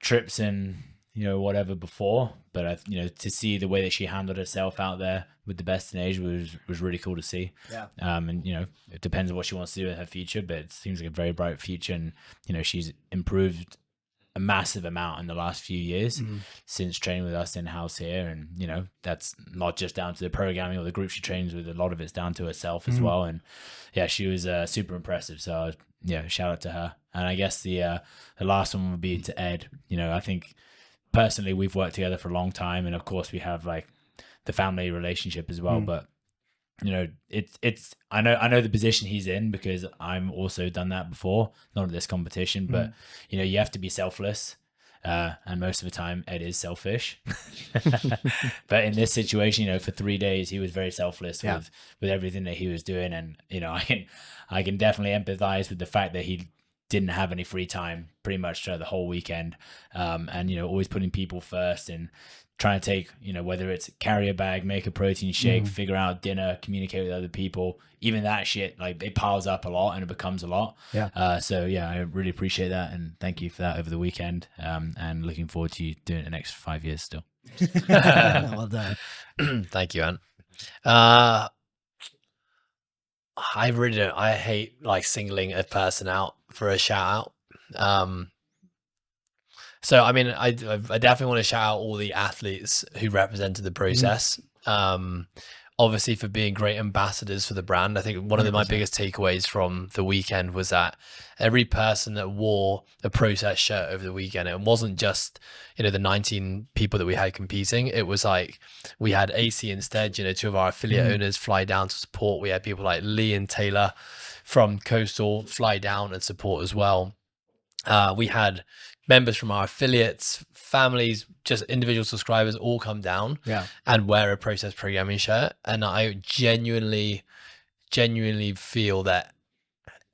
trips and whatever before, but to see the way that she handled herself out there with the best in Asia was really cool to see. Yeah. And it depends on what she wants to do in her future, but it seems like a very bright future, and she's improved a massive amount in the last few years since training with us in-house here. And that's not just down to the programming or the group she trains with, a lot of it's down to herself as well. And yeah, she was super impressive, so shout out to her. And I guess the last one would be to Ed. I think personally we've worked together for a long time, and of course we have like the family relationship as well, but it's I know the position he's in, because I'm also done that before, not at this competition, but you have to be selfless, and most of the time Ed is selfish. But in this situation, for 3 days he was very selfless with everything that he was doing, and I can definitely empathize with the fact that he didn't have any free time pretty much throughout the whole weekend, and always putting people first and trying to take, whether it's carry a bag, make a protein shake, figure out dinner, communicate with other people, even that shit, like it piles up a lot and it becomes a lot. So I really appreciate that, and thank you for that over the weekend, and looking forward to you doing it the next 5 years still. Well done. Thank you, Ant. I hate like singling a person out for a shout out. So I definitely want to shout out all the athletes who represented the process. Obviously for being great ambassadors for the brand. I think one of my biggest takeaways from the weekend was that every person that wore a process shirt over the weekend, it wasn't just, the 19 people that we had competing. It was like, we had AC instead, 2 of our affiliate owners fly down to support. We had people like Lee and Taylor from Coastal fly down and support as well. We had members from our affiliates, families, just individual subscribers all come down and wear a process programming shirt. And I genuinely feel that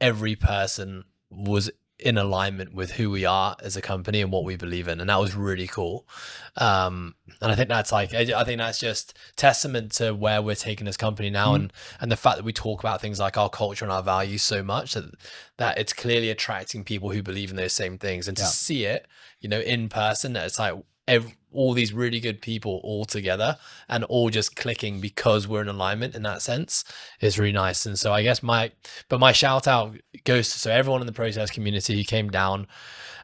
every person was in alignment with who we are as a company and what we believe in. And that was really cool. And I think that's just testament to where we're taking this company now. And the fact that we talk about things like our culture and our values so much that it's clearly attracting people who believe in those same things. And to see it, in person, that it's like all these really good people all together and all just clicking because we're in alignment in that sense is really nice. And so I guess my shout out goes to everyone in the process community who came down.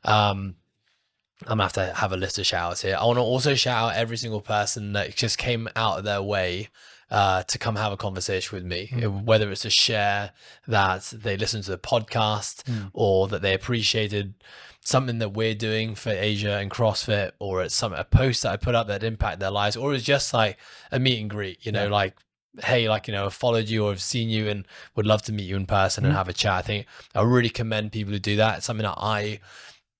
I'm gonna have a list of shout outs here. I want to also shout out every single person that just came out of their way to come have a conversation with me, whether it's to share that they listened to the podcast or that they appreciated something that we're doing for Asia and CrossFit, or it's a post that I put up that impacted their lives, or it's just like a meet and greet, like, hey, I've followed you or I've seen you and would love to meet you in person and have a chat. I think I really commend people who do that. It's something that I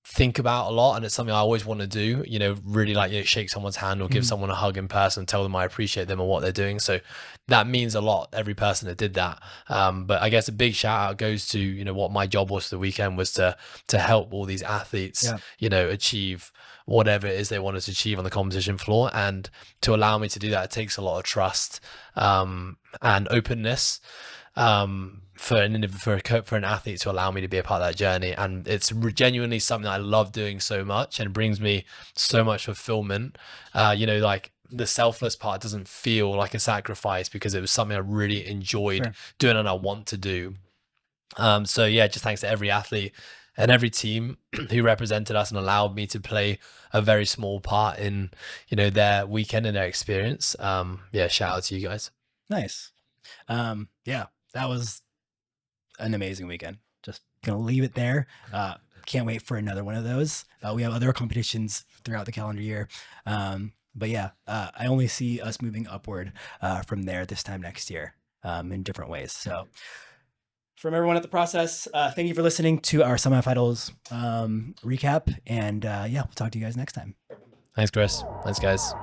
think about a lot, and it's something I always want to do, really shake someone's hand or give someone a hug in person, tell them I appreciate them and what they're doing. So that means a lot, every person that did that. But I guess a big shout out goes to, what my job was for the weekend was to help all these athletes, achieve whatever it is they wanted to achieve on the competition floor. And to allow me to do that, it takes a lot of trust and openness. For an athlete to allow me to be a part of that journey, and it's genuinely something I love doing so much, and it brings me so much fulfillment. the selfless part doesn't feel like a sacrifice because it was something I really enjoyed doing and I want to do. So yeah, just thanks to every athlete and every team who represented us and allowed me to play a very small part in, you know, their weekend and their experience. Yeah, shout out to you guys. Nice. Yeah, that was an amazing weekend. Just gonna leave it there. Can't wait for another one of those. We have other competitions throughout the calendar year. But yeah, I only see us moving upward from there this time next year in different ways. So from everyone at the process, thank you for listening to our semifinals recap. And yeah, we'll talk to you guys next time. Thanks, Chris. Thanks, guys.